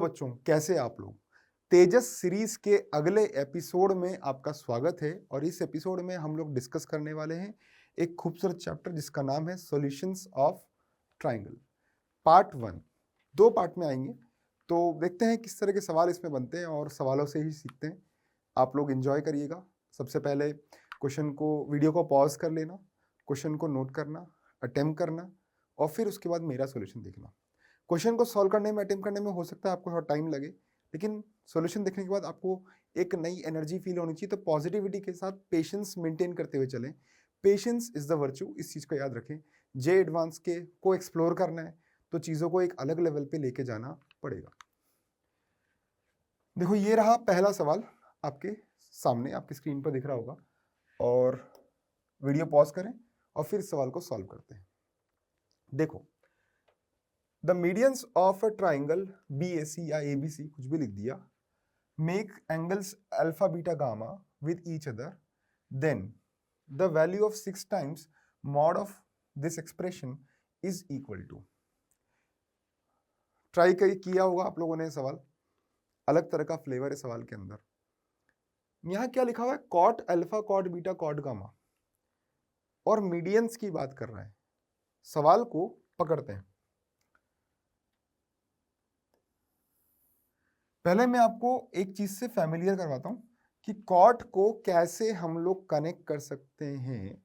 बच्चों, कैसे आप लोग? तेजस सीरीज के अगले एपिसोड में आपका स्वागत है और इस एपिसोड में हम लोग डिस्कस करने वाले हैं एक खूबसूरत चैप्टर जिसका नाम है solutions of triangle part 1। 2 part में आएंगे, तो देखते हैं किस तरह के सवाल इसमें बनते हैं और सवालों से ही सीखते हैं। आप लोग एंजॉय करिएगा। सबसे पहले वीडियो को पॉज कर लेना, क्वेश्चन को नोट करना, अटेम्प्ट करना और फिर उसके बाद मेरा सॉल्यूशन देखना। क्वेश्चन को सॉल्व करने में, अटेम्प्ट करने में हो सकता है आपको थोड़ा टाइम लगे, लेकिन सॉल्यूशन देखने के बाद आपको एक नई एनर्जी फील होनी चाहिए। तो पॉजिटिविटी के साथ पेशेंस मेंटेन करते हुए चलें। पेशेंस इज द वर्च्यू, इस चीज़ को याद रखें। जे एडवांस के को एक्सप्लोर करना है तो चीज़ों को एक अलग लेवल पे लेके जाना पड़ेगा। देखो, ये रहा पहला सवाल आपके सामने, आपकी स्क्रीन पर दिख रहा होगा, और वीडियो पॉज करें और फिर सवाल को सॉल्व करते हैं। देखो, the medians of a triangle BAC या ABC, कुछ भी लिख दिया, make angles alpha beta gamma with each other, then the value of 6 times mod of this expression is equal to. Try किया होगा आप लोगों ने सवाल, अलग तरह का फ्लेवर है सवाल के अंदर। यहाँ क्या लिखा हुआ है? Cot alpha cot beta cot gamma, और मीडियंस की बात कर रहा है। सवाल को पकड़ते हैं। पहले मैं आपको एक चीज से फैमिलियर करवाता हूं कि कॉट को कैसे हम लोग कनेक्ट कर सकते हैं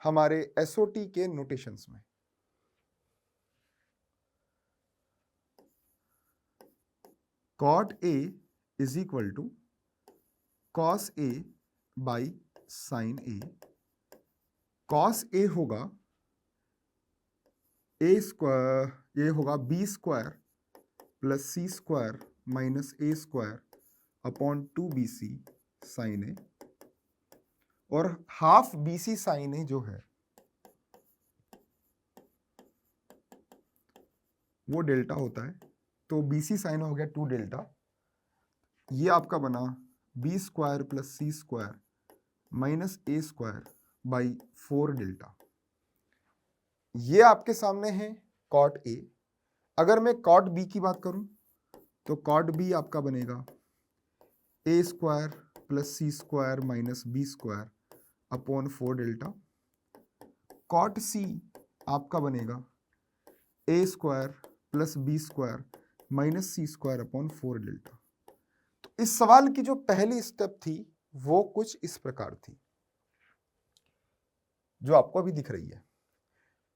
हमारे SOT के नोटेशंस में। Cot A is equal to cos A by sine A। Cos A होगा A स्क्वायर, ये होगा B square plus C square minus A square upon 2BC sine A, और हाफ BC साइन A जो है वो delta होता है। तो BC साइन हो गया 2 डेल्टा। ये आपका बना B square plus C square minus A square by 4 delta. ये आपके सामने है कॉट A। अगर मैं कॉट B की बात करूं तो कॉट B आपका बनेगा A square plus C square minus B square upon 4 delta. Cot C आपका बनेगा A square plus B square minus C square upon 4 delta. तो इस सवाल की जो पहली स्टेप थी वो कुछ इस प्रकार थी, जो आपको अभी दिख रही है।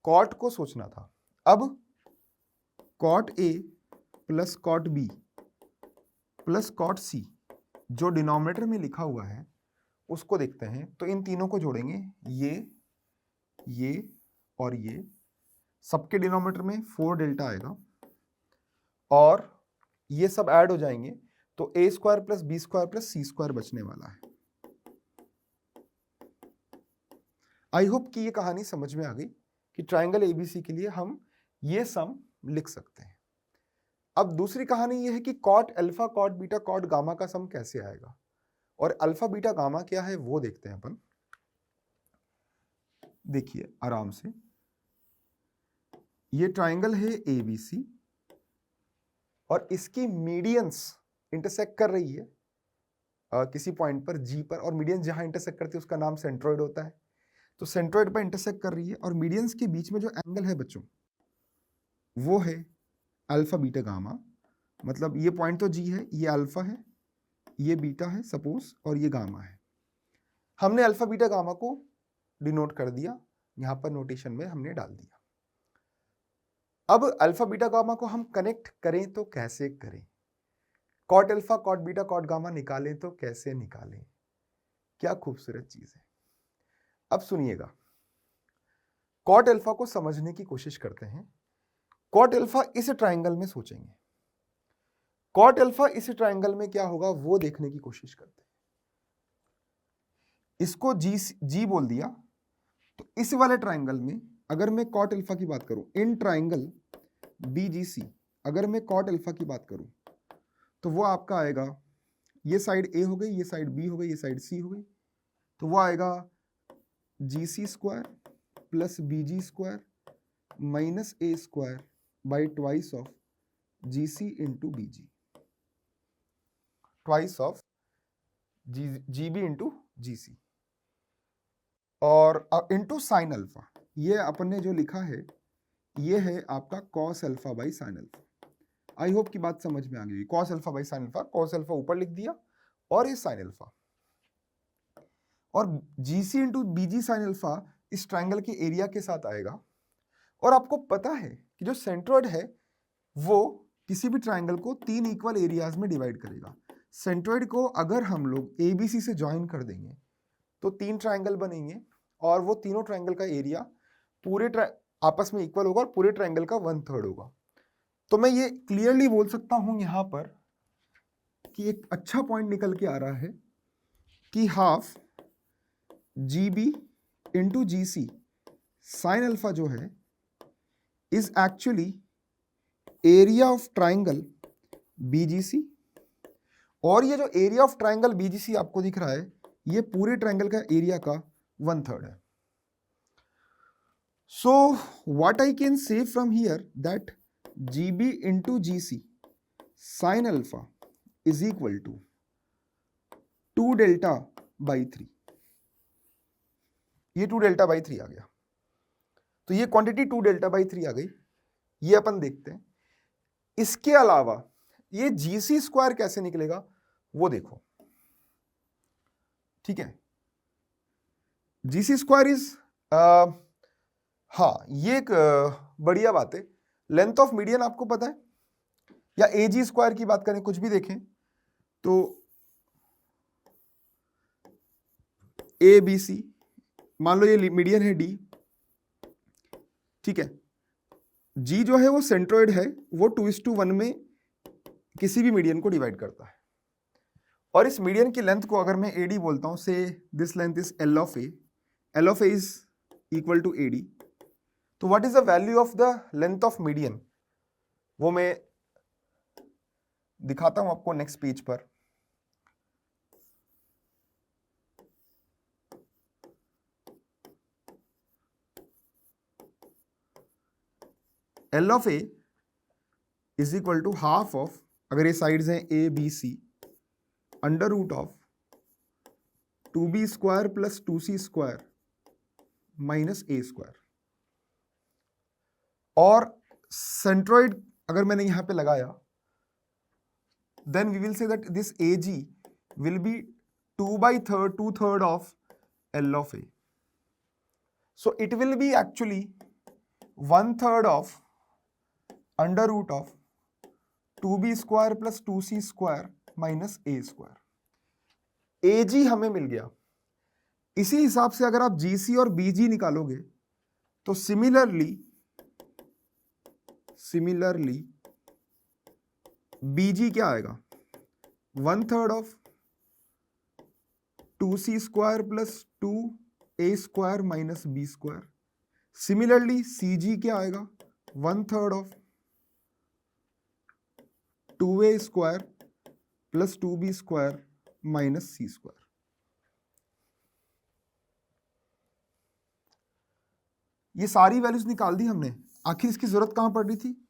कॉट को सोचना था। अब cot A plus cot B plus cot C जो डिनोमिनेटर में लिखा हुआ है उसको देखते हैं। तो इन तीनों को जोड़ेंगे, ये और ये, सबके डिनोमिनेटर में 4 डेल्टा आएगा और ये सब ऐड हो जाएंगे तो A square plus B square plus C square बचने वाला है। आई होप कि ये कहानी समझ में आ गई कि ट्राइंगल ABC के लिए हम ये सम लिख सकते हैं। अब दूसरी कहानी ये है कि cot alpha cot beta cot gamma का सम कैसे आएगा, और अल्फा बीटा गामा क्या है वो देखते हैं अपन। देखिए आराम से, ये ट्राइंगल है ABC और इसकी मीडियंस इंटरसेक्ट कर रही है किसी पॉइंट पर G पर, और मीडियंस जहां इंटरसेक्ट करती है उसका नाम सेंट्रोइड होता है। तो सेंट्रोइड पर इंटरसेक्ट कर रही है और मीडियंस के बीच में जो एंगल है बच्चों वो है अल्फा बीटा गामा। मतलब ये पॉइंट तो G है, ये अल्फा है, ये बीटा है सपोज, और ये गामा है। हमने अल्फा बीटा गामा को डिनोट कर दिया, यहां पर नोटेशन में हमने डाल दिया। अब अल्फा बीटा गामा को हम कनेक्ट करें तो कैसे करें? Cot alpha cot beta cot gamma निकालें तो कैसे निकालें? क्या खूबसूरत चीज है। अब सुनिएगा, कॉट अल्फा को समझने की कोशिश करते हैं। कॉट अल्फा इस ट्राइंगल में सोचेंगे, कॉट अल्फा इस ट्राइंगल में क्या होगा वो देखने की कोशिश करते हैं। इसको जी बोल दिया, तो इस वाले ट्राइंगल में अगर मैं कॉट अल्फा की बात करूं, इन ट्राइंगल BGC अगर मैं कॉट अल्फा की बात करूं तो वो आपका आएगा, ये साइड A हो गई, ये साइड B हो गई, ये साइड C हो गई, तो वो आएगा GC square plus BG square minus A square by twice of GC into BG, twice of GB into GC और इंटू साइन अल्फा। ये अपन ने जो लिखा है ये है आपका cos alpha by sine alpha. I hope की बात समझ में आ गई। Cos alpha by sine alpha, cos alpha ऊपर लिख दिया और ये साइन अल्फा, और GC into BG sine alpha इस ट्राइंगल के एरिया के साथ आएगा। और आपको पता है कि जो सेंट्रोइड है वो किसी भी ट्राइंगल को 3 इक्वल एरियाज में डिवाइड करेगा। सेंट्रोइड को अगर हम लोग ABC से ज्वाइन कर देंगे तो 3 ट्राइंगल बनेंगे और वो तीनों ट्राइंगल का एरिया पूरे आपस में इक्वल होगा और पूरे ट्राइंगल का 1/3 होगा। तो मैं ये क्लियरली बोल सकता हूं यहां पर कि एक अच्छा पॉइंट निकल के आ रहा है कि half GB into GC sine alpha जो है is actually area of triangle BGC, और ये जो एरिया ऑफ ट्राइंगल BGC आपको दिख रहा है ये पूरे ट्राइंगल का एरिया का 1/3 है। So what I can say from here that GB into GC sine alpha is equal to 2 delta by 3। ये 2 डेल्टा बाई 3 आ गया, तो ये क्वांटिटी 2 डेल्टा बाई 3 आ गई। ये अपन देखते हैं। इसके अलावा ये GC स्क्वायर कैसे निकलेगा वो देखो, ठीक है। GC स्क्वायर इज हाँ ये एक बढ़िया बात है। लेंथ ऑफ मीडियन आपको पता है, या AG स्क्वायर की बात करें, कुछ भी देखें तो ABC, मान लो ये मीडियन है D, ठीक है। G जो है वो सेंट्रोइड है, वो 2:1 में किसी भी मीडियन को डिवाइड करता है। और इस मीडियन की लेंथ को अगर मैं AD बोलता हूं, say this length is L of A, L of A is equal to AD। तो what is the value of the length of median, वो मैं दिखाता हूं आपको नेक्स्ट पेज पर। L of A is equal to half of, अगर ये sides हैं ABC, under root of 2B square plus 2C square minus A square. और सेंट्रोइड अगर मैंने यहां पे लगाया, then we will say that this AG will be 2/3 of L of A. So it will be actually 1/3 of under root of 2B square plus 2C square minus A square. AG हमें मिल गया। इसी हिसाब से अगर आप GC और BG निकालोगे तो सिमिलरली BG क्या आएगा, 1/3 of 2C square plus 2A square minus B square. Similarly CG क्या आएगा, 1/3 of 2A square plus 2B square minus C square. ये सारी वैल्यूज निकाल दी हमने। आखिर इसकी जरूरत कहां पड़ रही थी,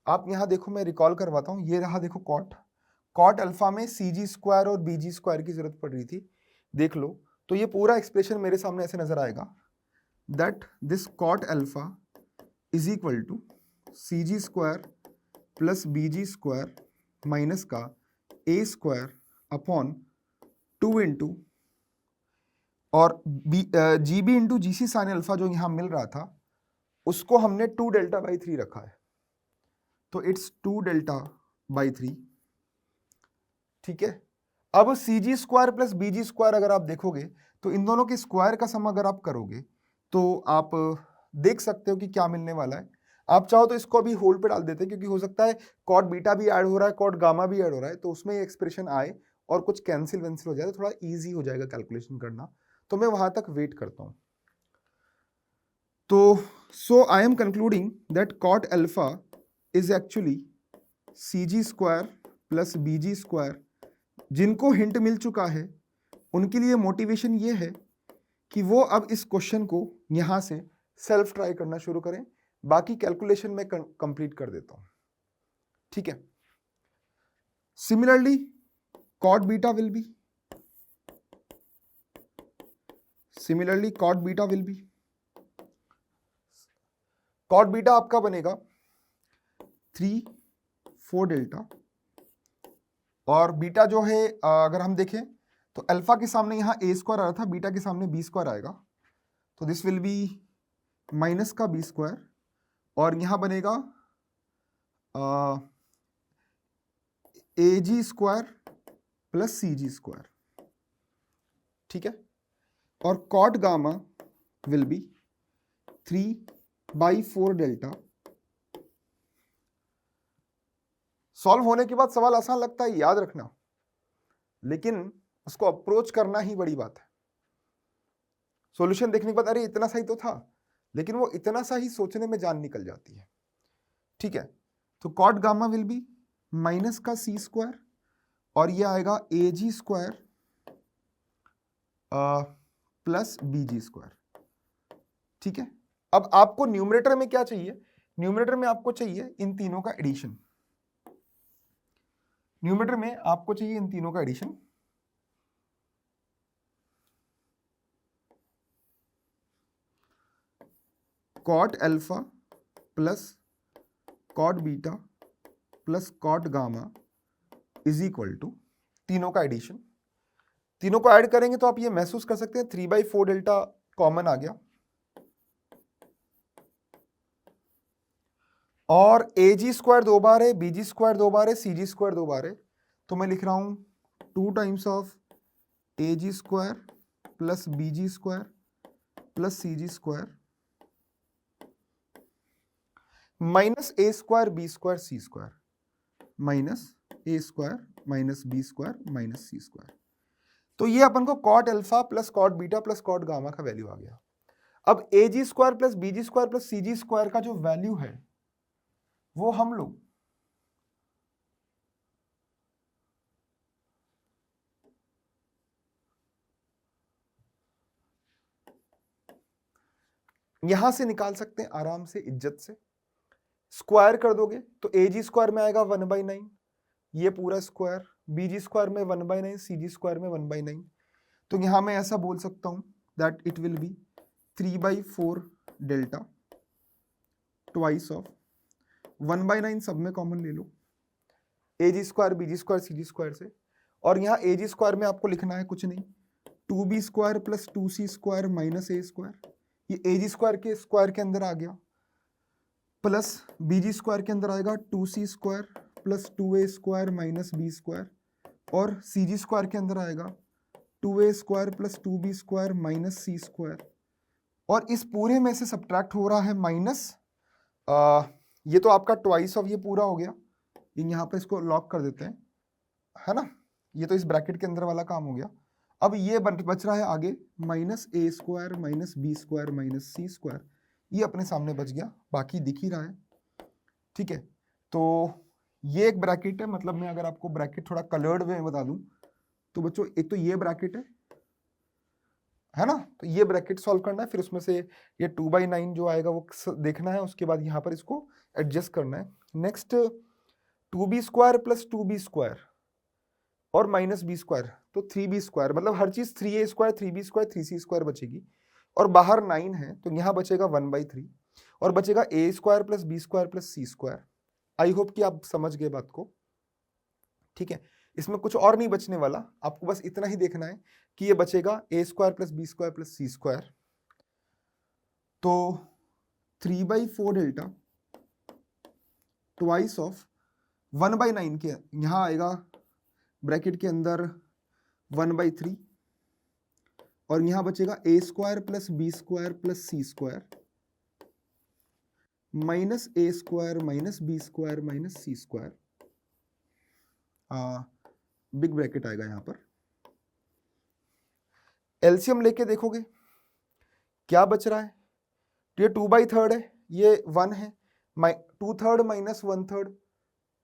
आप यहां देखो, मैं रिकॉल करवाता हूं। ये रहा देखो कॉट अल्फा में CG स्क्वायर और BG स्क्वायर की जरूरत पड़ रही थी, देख लो। तो ये पूरा एक्सप्रेशन मेरे सामने ऐसे नजर आएगा that this cot alpha is equal to CG square plus BG square minus का A स्क्वायर अपॉन 2 इंटू और GB into GC sine alpha जो यहां मिल रहा था उसको हमने 2 डेल्टा बाई 3 रखा है, तो इट्स 2 डेल्टा बाई 3, ठीक है। अब CG square plus BG square अगर आप देखोगे तो इन दोनों के स्क्वायर का सम अगर आप करोगे तो आप देख सकते हो कि क्या मिलने वाला है। आप चाहो तो इसको अभी होल्ड पे डाल देते हैं, क्योंकि हो सकता है कॉट बीटा भी ऐड हो रहा है, कॉट गामा भी ऐड हो रहा है, तो उसमें ये एक्सप्रेशन आए और कुछ कैंसिल वेंसिल हो जाए तो थोड़ा ईजी हो जाएगा कैलकुलेशन करना। तो मैं वहां तक वेट करता हूं। तो so I am concluding that cot alpha is actually CG square plus BG square. जिनको हिंट मिल चुका है उनके लिए मोटिवेशन ये है कि वो अब इस क्वेश्चन को यहां से सेल्फ ट्राई करना शुरू करें। बाकी कैलकुलेशन में कंप्लीट कर देता हूं, ठीक है। Similarly cot beta will be, similarly cot beta will be, cot beta आपका बनेगा 3/4 डेल्टा, और बीटा जो है अगर हम देखें तो अल्फा के सामने यहाँ a स्क्वायर आ रहा था, बीटा के सामने b स्क्वायर आएगा, तो दिस विल बी माइनस का b स्क्वायर, और यहाँ बनेगा AG square plus CG square, ठीक है। और cot gamma will be 3/4 delta. Solve होने के बाद सवाल आसान लगता है, याद रखना, लेकिन उसको अप्रोच करना ही बड़ी बात है। सॉल्यूशन देखने के बाद अरे इतना सही तो था, लेकिन वो इतना सा ही सोचने में जान निकल जाती है, ठीक है। तो cot gamma will be minus का C स्क्वायर, और ये आएगा AG square plus BG square, ठीक है। अब आपको न्यूमरेटर में क्या चाहिए? न्यूमरेटर में आपको चाहिए इन तीनों का एडिशन, न्यूमरेटर में आपको चाहिए इन तीनों का addition. Cot alpha plus cot beta plus cot gamma is equal to तीनों का एडिशन। तीनों को ऐड करेंगे तो आप ये महसूस कर सकते हैं 3/4 डेल्टा कॉमन आ गया, और AG स्क्वायर 2 बार है, BG स्क्वायर 2 बार है, CG स्क्वायर 2 बार है, तो मैं लिख रहा हूं 2 times of AG square plus BG square plus CG square minus A square B square C square, minus A square minus B square minus C square. तो ये अपन को cot alpha plus cot beta plus cot gamma का value आ गया। अब AG square plus BG square plus CG square का जो वैल्यू है वो हम लोग यहां से निकाल सकते हैं आराम से, इज्जत से। स्क्वायर कर दोगे तो AG स्क्वायर में आएगा 1/9, ये पूरा स्क्वायर, BG स्क्वायर में 1/9, CG स्क्वायर में 1/9। तो यहां मैं ऐसा बोल सकता हूं that it will be 3/4 delta twice of 1/9, सब में कॉमन ले लो, AG square BG square CG square से, और यहाँ AG स्क्वायर में आपको लिखना है कुछ नहीं, 2B square plus 2C square minus A square, ये AG स्क्वायर के अंदर आ गया, प्लस BG स्क्वायर के अंदर आएगा 2C square plus 2A square minus B square, और CG स्क्वायर के अंदर आएगा 2A square plus 2B square minus C square, और इस पूरे में से सब्ट्रैक्ट हो रहा है माइनस, ये तो आपका ट्वाइस ऑफ ये पूरा हो गया, यहाँ पर इसको लॉक कर देते हैं, है ना, ये तो इस ब्रैकेट के अंदर वाला काम हो गया। अब ये बच रहा है आगे minus A square minus B square minus C square, ये अपने सामने बच गया, बाकी दिख ही रहा है, ठीक है। तो ये एक ब्रैकेट है, मतलब मैं अगर आपको ब्रैकेट थोड़ा कलर्ड वे में बता दूं तो बच्चों एक तो ये ब्रैकेट है ना, तो ये ब्रैकेट सॉल्व करना है, फिर उसमें से ये 2/9 जो आएगा वो देखना है, उसके बाद यहाँ पर इसको एडजस्ट करना है। Next 2B square plus 2B square और माइनस B स्क्वायर, तो 3B स्क्वायर, मतलब हर चीज 3A square 3B square 3C square बचेगी, और बाहर 9 है तो यहाँ बचेगा 1/3, और बचेगा A square plus B square plus C square. I hope कि आप समझ गए बात को, ठीक है। इसमें कुछ और नहीं बचने वाला, आपको बस इतना ही देखना है कि ये बचेगा A square plus B square plus C square, तो 3/4 डेल्टा ट्वाइस ऑफ 1/9 के यहाँ आएगा ब्रैकेट के अंदर 1/3, और यहां बचेगा A square plus B square plus C square minus A square minus B square minus C square, big bracket आएगा यहां पर। एलसीएम लेके देखोगे क्या बच रहा है, तो ये 2/3 है, ये 1 है, 2/3 माइनस 1/3,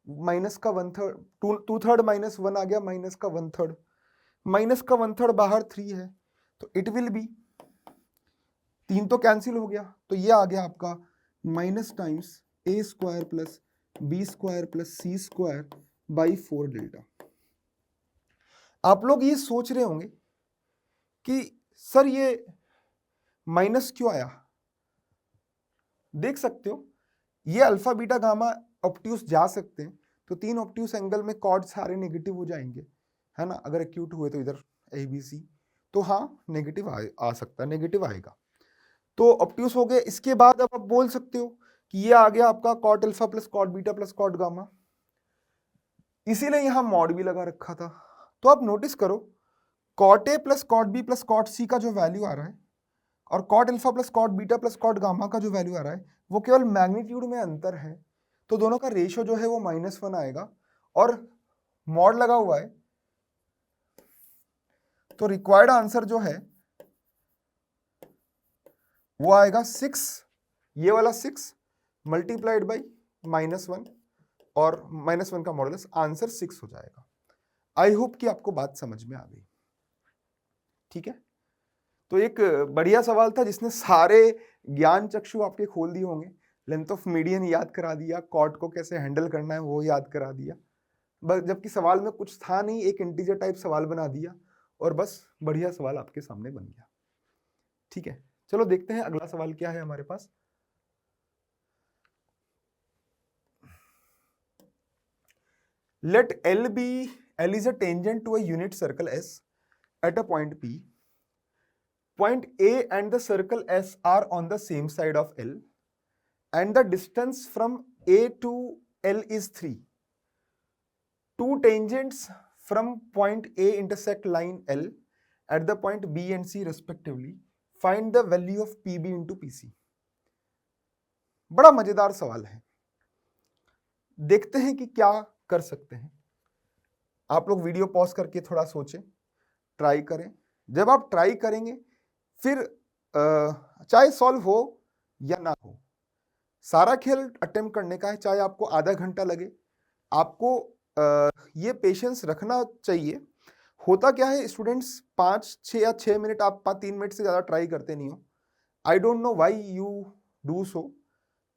माइनस का 1/3, 2/3 माइनस 1 आ गया, माइनस का 1/3, माइनस का 1/3 बाहर 3 है, तो इट विल बी 3 तो कैंसिल हो गया, तो ये आ गया आपका minus times A square plus B square plus C square by 4 delta. आप लोग ये सोच रहे होंगे कि सर ये माइनस क्यों आया? देख सकते हो ये अल्फा बीटा गामा ऑब्ट्यूस जा सकते हैं, तो 3 ऑब्ट्यूस एंगल में कॉर्ड सारे नेगेटिव हो जाएंगे, है ना। अगर एक्यूट हुए तो इधर ए बी सी, तो हाँ नेगेटिव आ सकता है, नेगेटिव आएगा। तो ऑब्ट्यूस हो गए। इसके बाद अब आप बोल सकते हो कि ये आ गया आपका cot alpha plus cot beta plus cot gamma, इसीलिए यहां मॉड भी लगा रखा था। तो आप नोटिस करो cot A plus cot B plus cot C का जो वैल्यू आ रहा है और cot alpha plus cot beta plus cot gamma का जो वैल्यू आ रहा है वो केवल मैग्नीट्यूड में अंतर है, तो दोनों का रेशियो जो है वो -1 आएगा और मॉड लगा हुआ है, तो रिक्वायर्ड आंसर जो है वो आएगा 6, ये वाला 6 मल्टीप्लाइड बाई -1 और -1 का मॉडुलस, आंसर 6 हो जाएगा। आई होप कि आपको बात समझ में आ गई। ठीक है, तो एक बढ़िया सवाल था जिसने सारे ज्ञान चक्षु आपके खोल दिए होंगे। लेंथ ऑफ मीडियन याद करा दिया, कॉट को कैसे हैंडल करना है वो याद करा दिया, बस जबकि सवाल में कुछ था नहीं, एक इंटीजर टाइप सवाल बना दिया और बस बढ़िया सवाल आपके सामने बन गया। ठीक है, चलो देखते हैं अगला सवाल क्या है हमारे पास। Let L is a tangent to a unit circle S at a point P. Point A and the circle S are on the same side of L and the distance from A to L is 3. Two tangents from point A intersect line L at the point B and C respectively. Find the value of PB into PC. बड़ा मजेदार सवाल है, देखते हैं कि क्या कर सकते हैं। आप लोग वीडियो पॉज करके थोड़ा सोचें, ट्राई करें। जब आप ट्राई करेंगे फिर चाहे सॉल्व हो या ना हो, सारा खेल अटेम्प्ट करने का है, चाहे आपको आधा घंटा लगे, आपको ये पेशेंस रखना चाहिए। होता क्या है स्टूडेंट्स, 5-6 या 6 मिनट, आप 3 मिनट से ज़्यादा ट्राई करते नहीं हो। I don't know why you do so.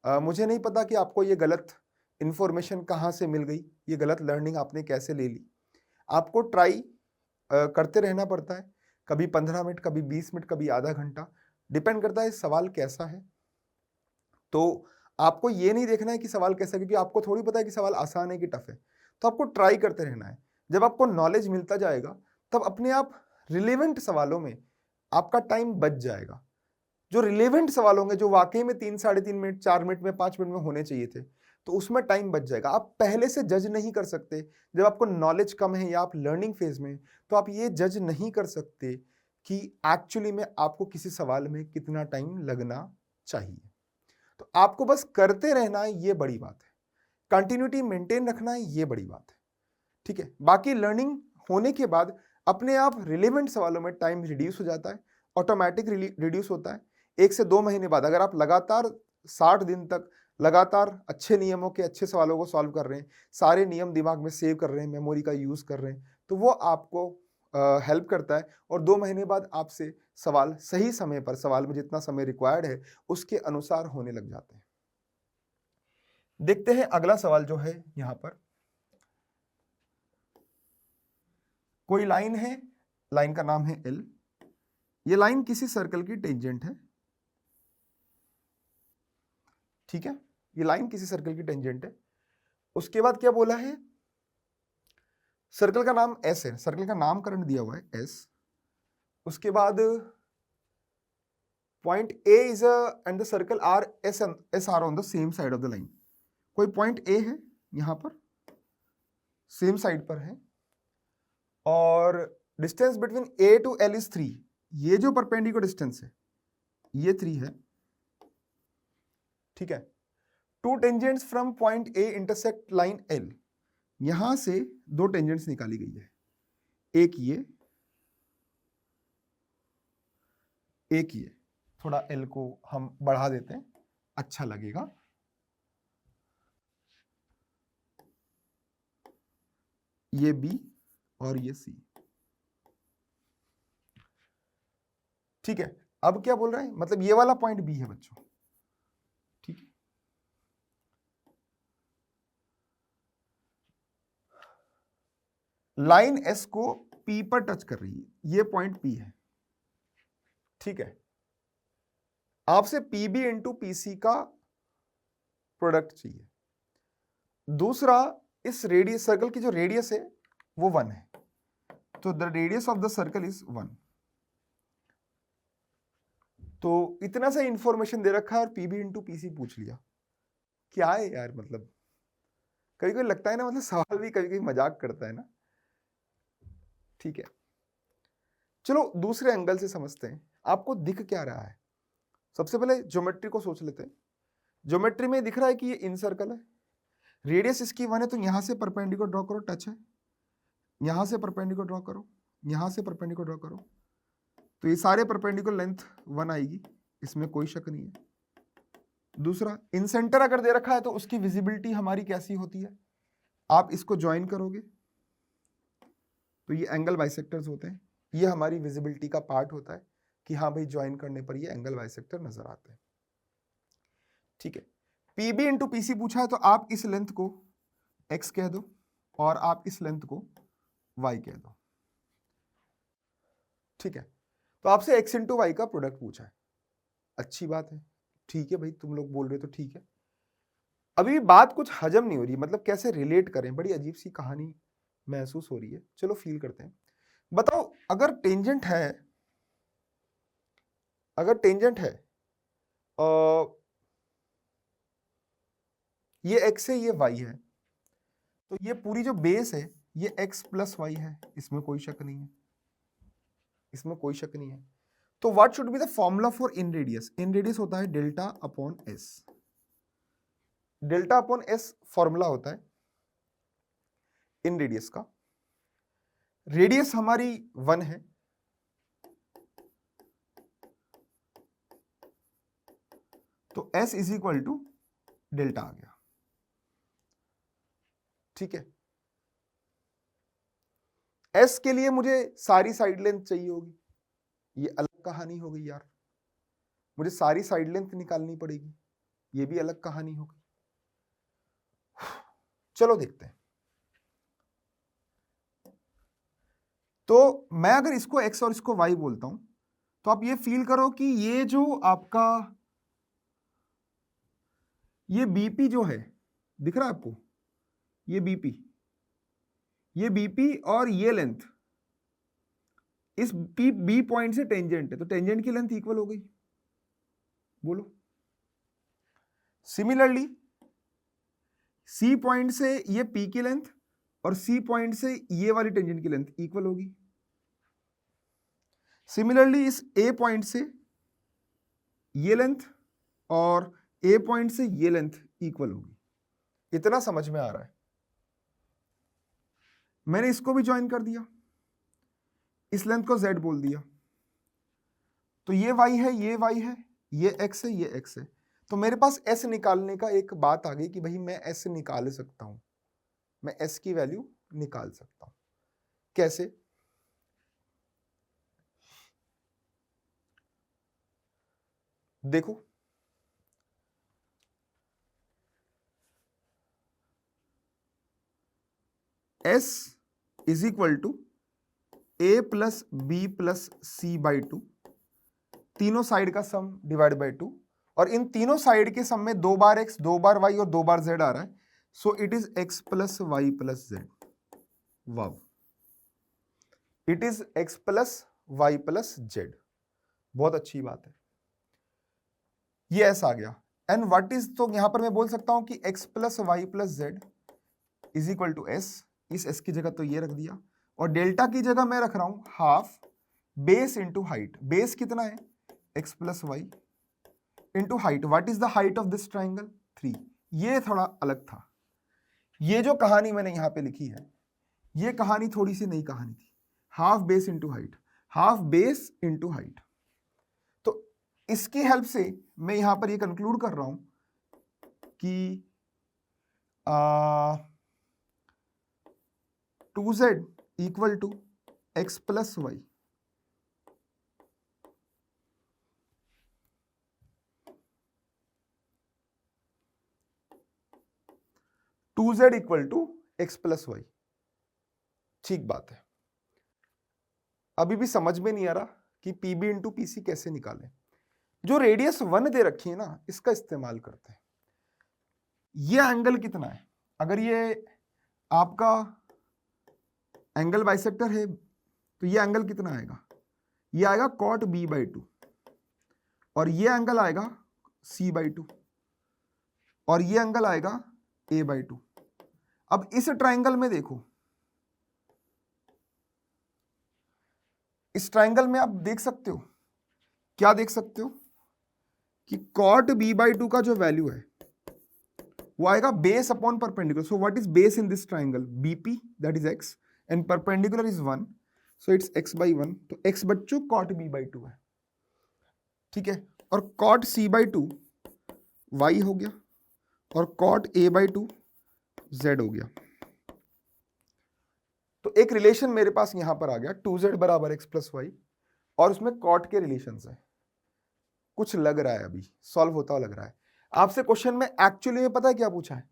मुझे नहीं पता कि आपको ये गलत इन्फॉर्मेशन कहाँ से मिल गई, ये गलत लर्निंग आपने कैसे ले ली। आपको ट्राई करते रहना पड़ता है, कभी 15 मिनट, कभी 20 मिनट, कभी आधा घंटा, डिपेंड करता है सवाल कैसा है। तो आपको ये नहीं देखना है कि सवाल कैसा है, क्योंकि आपको थोड़ी पता है कि सवाल आसान है कि टफ है। तो आपको ट्राई करते रहना है। जब आपको नॉलेज मिलता जाएगा तब अपने आप रिलेवेंट सवालों में आपका टाइम बच जाएगा। जो रिलेवेंट सवाल होंगे, जो वाकई में 3, 3.5 मिनट, 4 मिनट में, 5 मिनट में होने चाहिए थे, तो उसमें टाइम बच जाएगा। आप पहले से जज नहीं कर सकते, जब आपको नॉलेज कम है या आप लर्निंग फेज में, तो आप ये जज नहीं कर सकते कि एक्चुअली में आपको किसी सवाल में कितना टाइम लगना चाहिए। तो आपको बस करते रहना है, ये बड़ी बात है। कंटिन्यूटी मेंटेन रखना है, ये बड़ी बात है। ठीक है, बाकी लर्निंग होने के बाद अपने आप रिलेवेंट सवालों में टाइम रिड्यूस हो जाता है, ऑटोमेटिक रिड्यूस होता है। 1 से 2 महीने बाद अगर आप लगातार 60 दिन तक लगातार अच्छे नियमों के अच्छे सवालों को सॉल्व कर रहे हैं, सारे नियम दिमाग में सेव कर रहे हैं, मेमोरी का यूज कर रहे हैं, तो वो आपको हेल्प करता है और 2 महीने बाद आपसे सवाल सही समय पर, सवाल में जितना समय रिक्वायर्ड है उसके अनुसार होने लग जाते हैं। देखते हैं अगला सवाल जो है। यहां पर कोई लाइन है, लाइन का नाम है एल। ये लाइन किसी सर्कल की टेंजेंट है। ठीक है, ये लाइन किसी सर्कल की टेंजेंट है। उसके बाद क्या बोला है, सर्कल का नाम एस है, सर्कल का नामकरण दिया हुआ है एस। उसके बाद point A is and the circle R S R on the same side of the line. कोई पॉइंट ए है यहां पर, सेम साइड पर है, और distance between A to L is 3। ये जो परपेंडिकुलर डिस्टेंस है ये 3 है। ठीक है, 2 tangents from point A intersect line L. यहां से 2 टेंजेंट्स निकाली गई है, एक ये, एक ये। थोड़ा एल को हम बढ़ा देते हैं, अच्छा लगेगा। ये बी और ये सी। ठीक है, अब क्या बोल रहा है, मतलब ये वाला पॉइंट बी है बच्चों। ठीक है, लाइन एस को पी पर टच कर रही है, ये पॉइंट पी है, ठीक है। आपसे पीबी इंटू पीसी का प्रोडक्ट चाहिए। दूसरा, इस रेडियस सर्कल की जो रेडियस है वो 1 है, तो the radius of the circle is 1। तो इतना सा इंफॉर्मेशन दे रखा है और पीबी इंटू पीसी पूछ लिया। क्या है यार, मतलब कभी कभी लगता है ना, मतलब सवाल भी कभी कभी मजाक करता है ना। ठीक है, चलो दूसरे एंगल से समझते हैं, आपको दिख क्या रहा है। सबसे पहले ज्योमेट्री को सोच लेते हैं। ज्योमेट्री में दिख रहा है कि ये इन सर्कल है, रेडियस इसकी 1 है, तो यहां से परपेंडिकुलर ड्रॉ करो, टच है, यहां से परपेंडिकुलर ड्रॉ करो, यहां से परपेंडिकुलर ड्रॉ करो, तो ये सारे परपेंडिकुलर लेंथ 1 आएगी, इसमें कोई शक नहीं है। दूसरा, इन सेंटर अगर दे रखा है तो उसकी विजिबिलिटी हमारी कैसी होती है, आप इसको ज्वाइन करोगे तो ये एंगल बाइसेक्टर्स होते हैं, ये हमारी विजिबिलिटी का पार्ट होता है कि हाँ भाई ज्वाइन करने पर ये एंगल बाइसेक्टर नजर आते हैं। ठीक है, पीबी इंटू पीसी पूछा है, तो आप इस लेंथ को x कह दो और आप इस लेंथ को y कह दो। ठीक है, तो आपसे x इंटू वाई का प्रोडक्ट पूछा है, अच्छी बात है, ठीक है भाई, तुम लोग बोल रहे हो तो ठीक है। अभी बात कुछ हजम नहीं हो रही, मतलब कैसे रिलेट करें, बड़ी अजीब सी कहानी महसूस हो रही है। चलो फील करते हैं। बताओ, अगर टेंजेंट है, अगर टेंजेंट है ये x है, ये y है, तो ये पूरी जो बेस है ये x प्लस वाई है, इसमें कोई शक नहीं है, इसमें कोई शक नहीं है। तो what should be the formula for in radius? In radius होता है delta upon S. Delta upon S formula होता है इन रेडियस का। रेडियस हमारी 1 है, तो s is equal to delta आ गया। ठीक है, s के लिए मुझे सारी साइड लेंथ चाहिए होगी, ये अलग कहानी हो गई यार, मुझे सारी साइड लेंथ निकालनी पड़ेगी, ये भी अलग कहानी हो गई। चलो देखते हैं। तो मैं अगर इसको x और इसको y बोलता हूं, तो आप ये फील करो कि ये जो आपका ये बीपी जो है, दिख रहा है आपको, ये बीपी, ये बीपी और ये लेंथ इस बी पॉइंट से टेंजेंट है, तो टेंजेंट की लेंथ इक्वल हो गई, बोलो। सिमिलरली सी पॉइंट से ये पी की लेंथ और सी पॉइंट से ये वाली टेंजेंट की लेंथ इक्वल होगी। सिमिलरली इस ए पॉइंट से ये लेंथ और ए पॉइंट से ये लेंथ इक्वल होगी। इतना समझ में आ रहा है? मैंने इसको भी ज्वाइन कर दिया, इस लेंथ को z बोल दिया, तो ये y है, ये y है, ये x है, ये x है, तो मेरे पास s निकालने का एक बात आ गई कि भाई मैं s निकाल सकता हूं, मैं s की वैल्यू निकाल सकता हूं। कैसे? देखो, s is equal to a plus B plus C by 2, तीनों साइड का सम डिवाइड बाई 2, और इन तीनों साइड के सम में 2 बार x, 2 बार y और 2 बार z आ रहा है, so it is x plus Y plus z। Wow, it is x plus Y plus z, बहुत अच्छी बात है। ये s आ गया, एंड व्हाट इज, तो यहां पर मैं बोल सकता हूं कि x plus Y plus z is equal to s, इस s की जगह तो ये रख दिया, और डेल्टा की जगह मैं रख रहा हूं half base into height. Base कितना है? x plus Y into height. What is the height of this triangle? 3। ये थोड़ा अलग था, ये जो कहानी मैंने यहां पे लिखी है ये कहानी थोड़ी सी नई कहानी थी। Half base into height, half base into height. तो इसकी हेल्प से मैं यहां पर ये कंक्लूड कर रहा हूं कि 2z equal to x plus Y, two Z equal to X plus Y. ठीक बात है। अभी भी समझ में नहीं आ रहा कि पीबी इंटू पीसी कैसे निकालें। जो रेडियस 1 दे रखी है ना, इसका इस्तेमाल करते हैं। ये एंगल कितना है? अगर ये आपका एंगल बाइसेक्टर है तो ये एंगल कितना आएगा? ये आएगा cot b/2 और ये एंगल आएगा c/2 और ये एंगल आएगा a/2। अब इस ट्राइंगल में देखो, इस ट्राइंगल में आप देख सकते हो, क्या देख सकते हो कि cot b/2 का जो वैल्यू है वो आएगा base upon perpendicular. So what is base in this triangle? bp, that is x, and perpendicular is 1, so it's x/1। तो x बच्चों cot b/2 है, ठीक है। और cot c/2 y हो गया और cot a/2 z हो गया। तो एक रिलेशन मेरे पास यहां पर आ गया 2z बराबर x प्लस वाई, और उसमें cot के रिलेशंस है। कुछ लग रहा है, अभी सॉल्व होता हुआ लग रहा है। आपसे क्वेश्चन में एक्चुअली में पता है क्या पूछा है?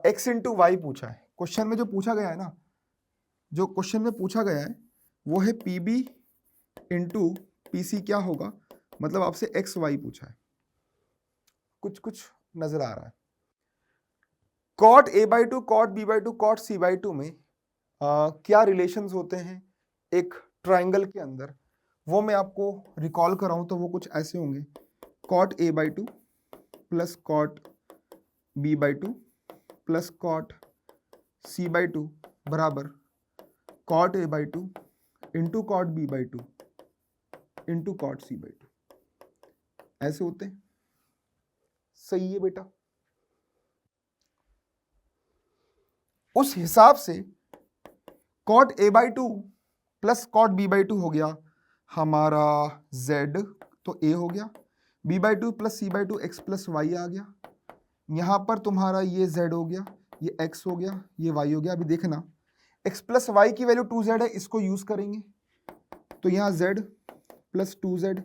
x इंटू वाई पूछा है। क्वेश्चन में जो पूछा गया है ना, जो क्वेश्चन में पूछा गया है वो है पीबी इंटू पीसी क्या होगा, मतलब आपसे एक्स वाई पूछा है। कुछ कुछ नजर आ रहा है। cot a/2, cot b/2, cot c/2 में क्या रिलेशंस होते हैं एक ट्राइंगल के अंदर, वो मैं आपको रिकॉल कराऊं तो वो कुछ ऐसे होंगे। cot a/2 plus cot b/2 plus cot c/2 बराबर cot a/2 into cot b/2 into cot c/2। ऐसे होते हैं। सही है बेटा। उस हिसाब से cot a/2 plus cot b/2 हो गया हमारा z, तो a हो गया। b/2 plus c/2 x plus y आ गया। यहां पर तुम्हारा ये z हो गया, ये x हो गया, ये y हो गया। अभी देखना, x प्लस y की वैल्यू 2z है, इसको यूज करेंगे तो यहां z प्लस 2z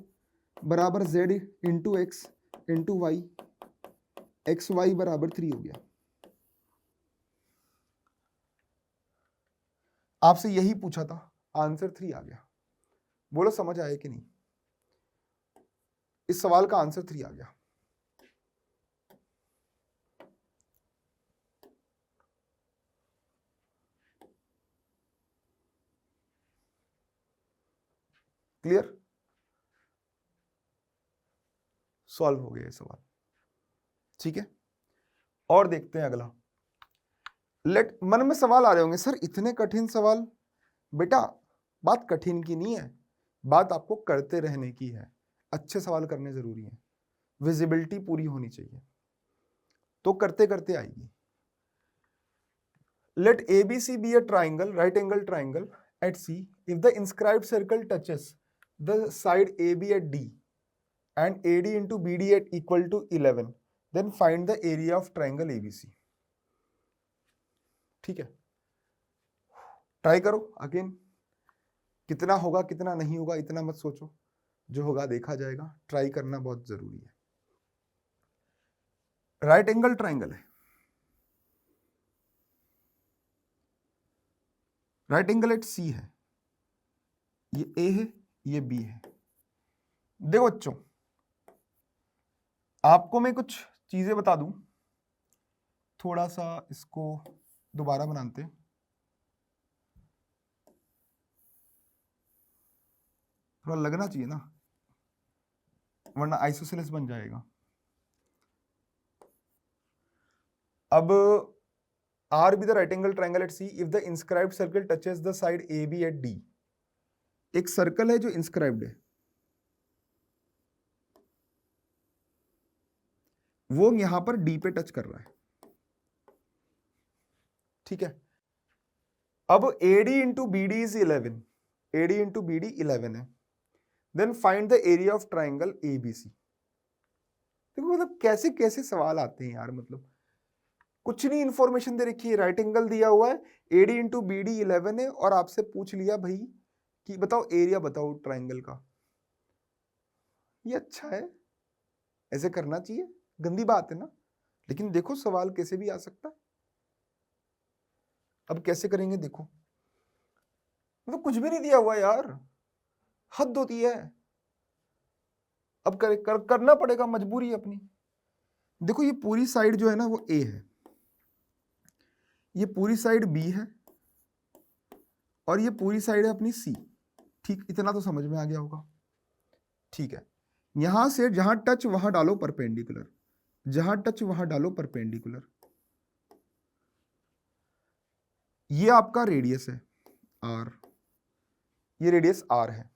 बराबर z into X into Y, X Y बराबर 3 हो गया। आपसे यही पूछा था, आंसर 3 आ गया। बोलो समझ आया कि नहीं? इस सवाल का आंसर 3 आ गया। क्लियर? सॉल्व हो गया ये सवाल, ठीक है। और देखते हैं अगला। मन में सवाल आ रहे होंगे, सर इतने कठिन सवाल। बेटा बात कठिन की नहीं है, बात आपको करते रहने की है। अच्छे सवाल करने जरूरी है, विजिबिलिटी पूरी होनी चाहिए, तो करते करते आएगी। Let ABC be a triangle, right angle triangle at C. If the inscribed circle touches the side AB at D and AD into BD at equal to 11, then find the area of triangle ABC. ठीक है, try करो again. कितना होगा कितना नहीं होगा इतना मत सोचो, जो होगा देखा जाएगा। ट्राई करना बहुत जरूरी है। राइट एंगल ट्राइंगल है, राइट एंगल एट सी है, ये ए है, ये बी है। देखो बच्चों, आपको मैं कुछ चीजें बता दूं, थोड़ा सा इसको दोबारा बनाते हैं। थोड़ा लगना चाहिए ना, वरना आइसोसेलेस बन जाएगा। अब R B the right angle triangle at C if the inscribed circle touches the side A B at D. एक सर्कल है जो इंस्क्राइब्ड है, वो यहां पर डी पे टच कर रहा है, ठीक है। अब AD into B D is 11, AD into B D 11 है। Then find the area of triangle ABC। देखो मतलब कैसे कैसे सवाल आते हैं यार, मतलब कुछ नहीं इंफॉर्मेशन दे रखी है, राइट एंगल दिया हुआ है, AD इंटू बी डी 11 है, और आपसे पूछ लिया भाई कि बताओ एरिया बताओ ट्राइंगल का। ये अच्छा है, ऐसे करना चाहिए, गंदी बात है ना, लेकिन देखो सवाल कैसे भी आ सकता है। अब कैसे करेंगे देखो, मतलब कुछ भी नहीं दिया हुआ यार, हद होती है। अब करना पड़ेगा, मजबूरी है अपनी। देखो ये पूरी साइड जो है ना वो ए है, ये पूरी साइड बी है, और ये पूरी साइड है अपनी सी। ठीक, इतना तो समझ में आ गया होगा। ठीक है, यहां से जहां टच वहां डालो परपेंडिकुलर, जहां टच वहां डालो परपेंडिकुलर। ये आपका रेडियस है आर, ये रेडियस आर है।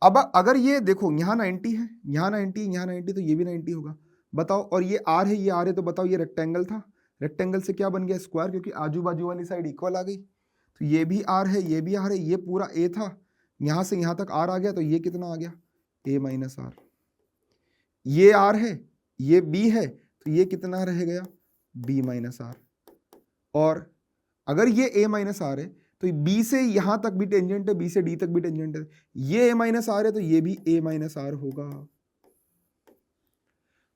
अब अगर ये देखो यहाँ 90 है, यहाँ 90, यहाँ 90, तो ये भी 90 होगा। बताओ, और ये आर है, ये आर है, तो बताओ ये रेक्टेंगल था, रेक्टेंगल से क्या बन गया? स्क्वायर, क्योंकि आजू बाजू वाली साइड इक्वल आ गई। तो ये भी आर है, ये भी आर है, ये पूरा ए था, यहाँ से यहाँ तक आर आ गया, तो ये कितना आ गया? A minus R. ये आर है, ये बी है, तो ये कितना रह गया? B minus R. और अगर ये ए माइनस आर है तो बी से यहां तक भी टेंजेंट है, बी से डी तक भी टेंजेंट है, ये ए माइनस आर है तो ये भी ए माइनस आर होगा,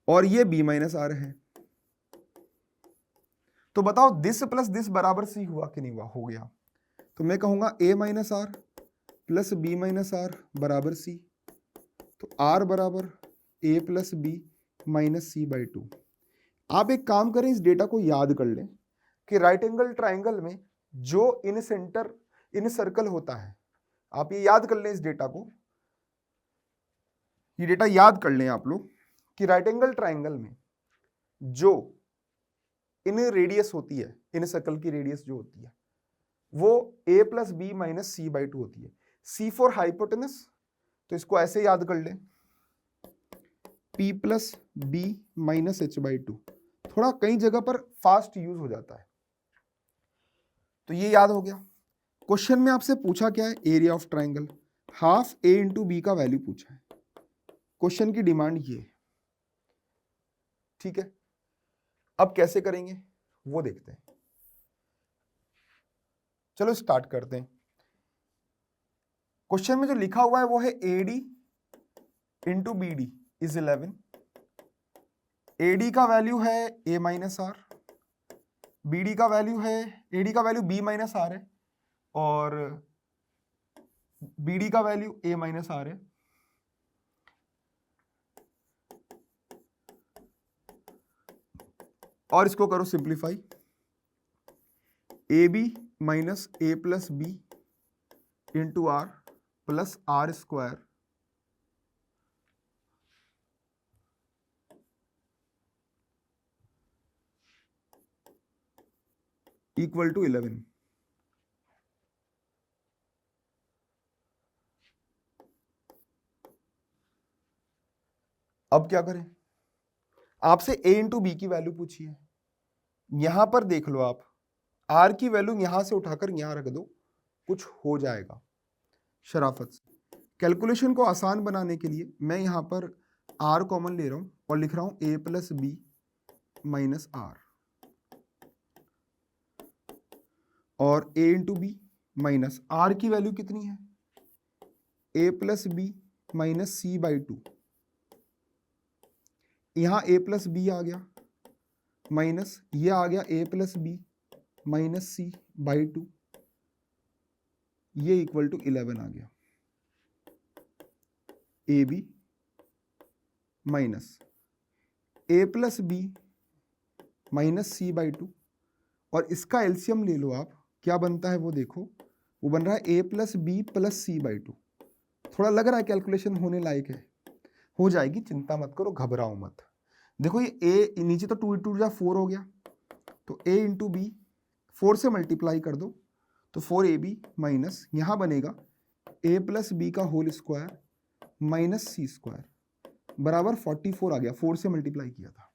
और ये बी माइनस आर है। तो बताओ दिस प्लस दिस बराबर सी हुआ कि नहीं हुआ? हो गया। तो मैं कहूंगा A minus R plus B minus R बराबर सी। तो आर बराबर A plus B minus C by 2। आप एक काम करें, इस डेटा को याद कर लें कि राइट एंगल ट्राइंगल में जो इन सेंटर इन सर्कल होता है, आप ये याद कर लें इस डेटा को, ये डेटा याद कर लें आप लोग कि राइट एंगल ट्राइंगल में जो इन रेडियस होती है, इन सर्कल की रेडियस जो होती है वो a plus B minus C by 2 होती है। C फॉर हाइपोटेनस, तो इसको ऐसे याद कर लें, P plus B minus H by 2। थोड़ा कई जगह पर फास्ट यूज हो जाता है, तो ये याद हो गया। क्वेश्चन में आपसे पूछा क्या है? Area of triangle, half A into B का वैल्यू पूछा है। क्वेश्चन की डिमांड ये है, ठीक है। अब कैसे करेंगे वो देखते हैं, चलो स्टार्ट करते हैं। क्वेश्चन में जो लिखा हुआ है वो है AD into BD is 11। AD का वैल्यू है A माइनस आर, BD का वैल्यू है, AD का वैल्यू B माइनस आर है, और BD का वैल्यू A माइनस आर है। और इसको करो simplify, AB minus A plus B into R plus R square equal to 11। अब क्या करें? आपसे A इंटू बी की वैल्यू पूछी है, यहां पर देख लो आप, आर की वैल्यू यहां से उठाकर यहां रख दो, कुछ हो जाएगा शराफत से। कैलकुलेशन को आसान बनाने के लिए मैं यहां पर आर कॉमन ले रहा हूं और लिख रहा हूं A plus B minus R, और A into B minus R की वैल्यू कितनी है? A plus B minus C by 2। यहां A प्लस बी आ गया, माइनस ये आ गया A plus B minus C by 2, ये इक्वल टू 11 आ गया। A B minus A plus B minus C by 2, और इसका एलसीएम ले लो आप, क्या बनता है वो देखो, वो बन रहा है A plus B plus C by 2। थोड़ा लग रहा है कैलकुलेशन होने लायक है, हो जाएगी, चिंता मत करो, घबराओ मत। देखो ये ए नीचे तो 2 इंटू 4 हो गया, तो ए इंटू बी 4 से मल्टीप्लाई कर दो, तो 4AB माइनस यहाँ बनेगा ए प्लस बी का whole square minus C square बराबर 44 आ गया, 4 से मल्टीप्लाई किया था।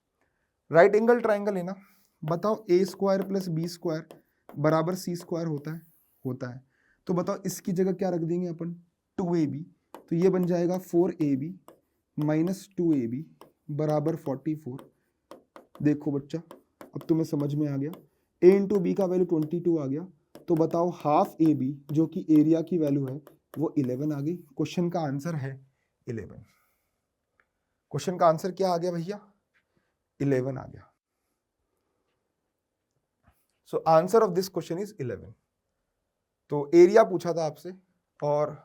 राइट एंगल ट्राइंगल है ना, बताओ ए स्क्वायर प्लस बी स्क्वायर बराबर सी स्क्वायर होता है? होता है। तो बताओ इसकी जगह क्या रख देंगे अपन? 2AB, तो ये बन जाएगा 4AB माइनस 2AB बराबर 44। देखो बच्चा, अब तुम्हें समझ में आ गया, ए इंटू बी का वैल्यू 22 आ गया, तो बताओ हाफ ए बी जो कि एरिया की वैल्यू है वो 11 आ गई। क्वेश्चन का आंसर है 11। क्वेश्चन का आंसर क्या आ गया भैया? 11 आ गया। So answer of this question is 11। तो एरिया पूछा था आपसे और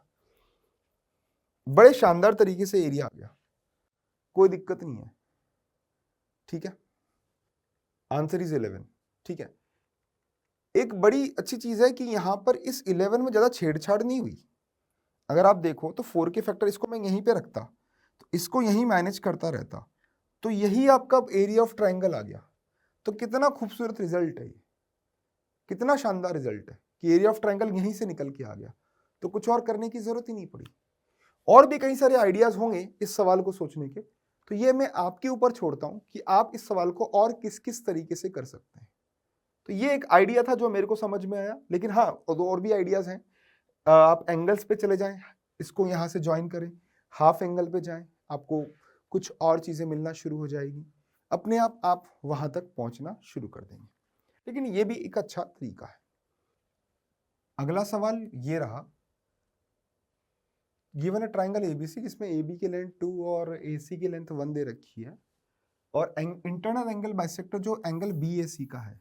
बड़े शानदार तरीके से एरिया आ गया, कोई दिक्कत नहीं है, ठीक है। आंसर इज 11, ठीक है। एक बड़ी अच्छी चीज है कि यहां पर इस 11 में ज्यादा छेड़छाड़ नहीं हुई। अगर आप देखो तो 4 के फैक्टर इसको मैं यहीं पे रखता तो इसको यहीं मैनेज करता रहता, तो यही आपका एरिया ऑफ ट्राइंगल आ गया। तो कितना खूबसूरत रिजल्ट है ये, कितना शानदार रिजल्ट है कि एरिया ऑफ ट्राइंगल यहीं से निकल के आ गया, तो कुछ और करने की जरूरत ही नहीं पड़ी। और भी कई सारे आइडियाज होंगे इस सवाल को सोचने के, तो ये मैं आपके ऊपर छोड़ता हूं कि आप इस सवाल को और किस किस तरीके से कर सकते हैं। तो ये एक आइडिया था जो मेरे को समझ में आया, लेकिन हाँ और भी आइडियाज हैं। आप एंगल्स पे चले जाएं, इसको यहां से ज्वाइन करें, हाफ एंगल पे जाएं, आपको कुछ और चीजें मिलना शुरू हो जाएगी, अपने आप वहां तक पहुंचना शुरू कर देंगे। लेकिन ये भी एक अच्छा तरीका है। अगला सवाल ये रहा, गिवन अ ट्राइंगल एबीसी जिसमें एबी की लेंथ 2 और एसी की लेंथ 1 दे रखी है, और इंटरनल एंगल बाइसेक्टर जो एंगल बीएसी का है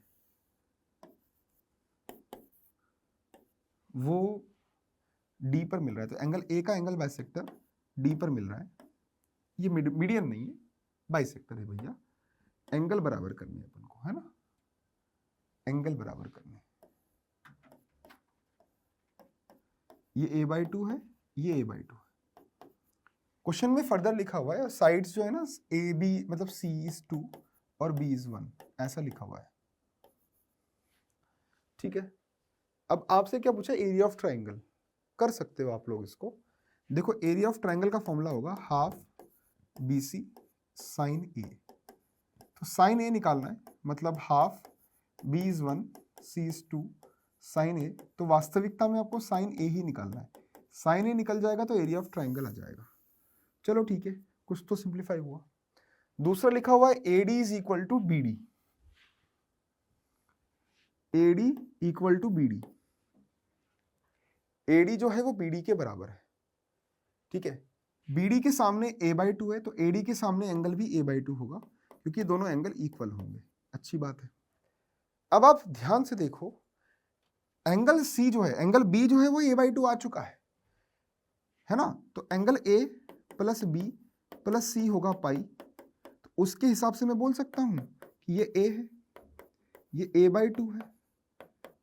वो डी पर मिल रहा है। तो एंगल ए का एंगल बाइसेक्टर डी पर मिल रहा है, ये मीडियन नहीं है, बाइसेक्टर है भैया। एंगल बराबर करनी है अपन को, है ना, एंगल बराबर करनी है। ये a/2 है, ये a/2 है। क्वेश्चन में फर्दर लिखा हुआ है साइड्स जो है ना, ए बी मतलब c is 2 और b is 1 ऐसा लिखा हुआ है, ठीक है। अब आपसे क्या पूछा, एरिया ऑफ ट्राइंगल। कर सकते हो आप लोग इसको, देखो एरिया ऑफ ट्राइंगल का फॉर्मूला होगा हाफ BC साइन ए। तो साइन ए निकालना है, मतलब half b is 1 c is 2 sine A. तो वास्तविकता में आपको साइन ए ही निकालना है, साइन ए निकल जाएगा तो एरिया ऑफ ट्राइंगल आ जाएगा। चलो ठीक है, कुछ तो सिंप्लीफाई हुआ। दूसरा लिखा हुआ है AD is equal to BD, AD equal to BD। AD जो है वो BD के बराबर है, ठीक है। BD के सामने a/2 है, तो AD के सामने एंगल भी a/2 होगा, क्योंकि दोनों एंगल इक्वल होंगे। अच्छी बात है। अब आप ध्यान से देखो, एंगल C जो है, एंगल B जो है वो a/2 आ चुका है ना। तो angle A plus B plus C होगा पाई। तो उसके हिसाब से मैं बोल सकता हूं कि ये A है, ये a/2 है,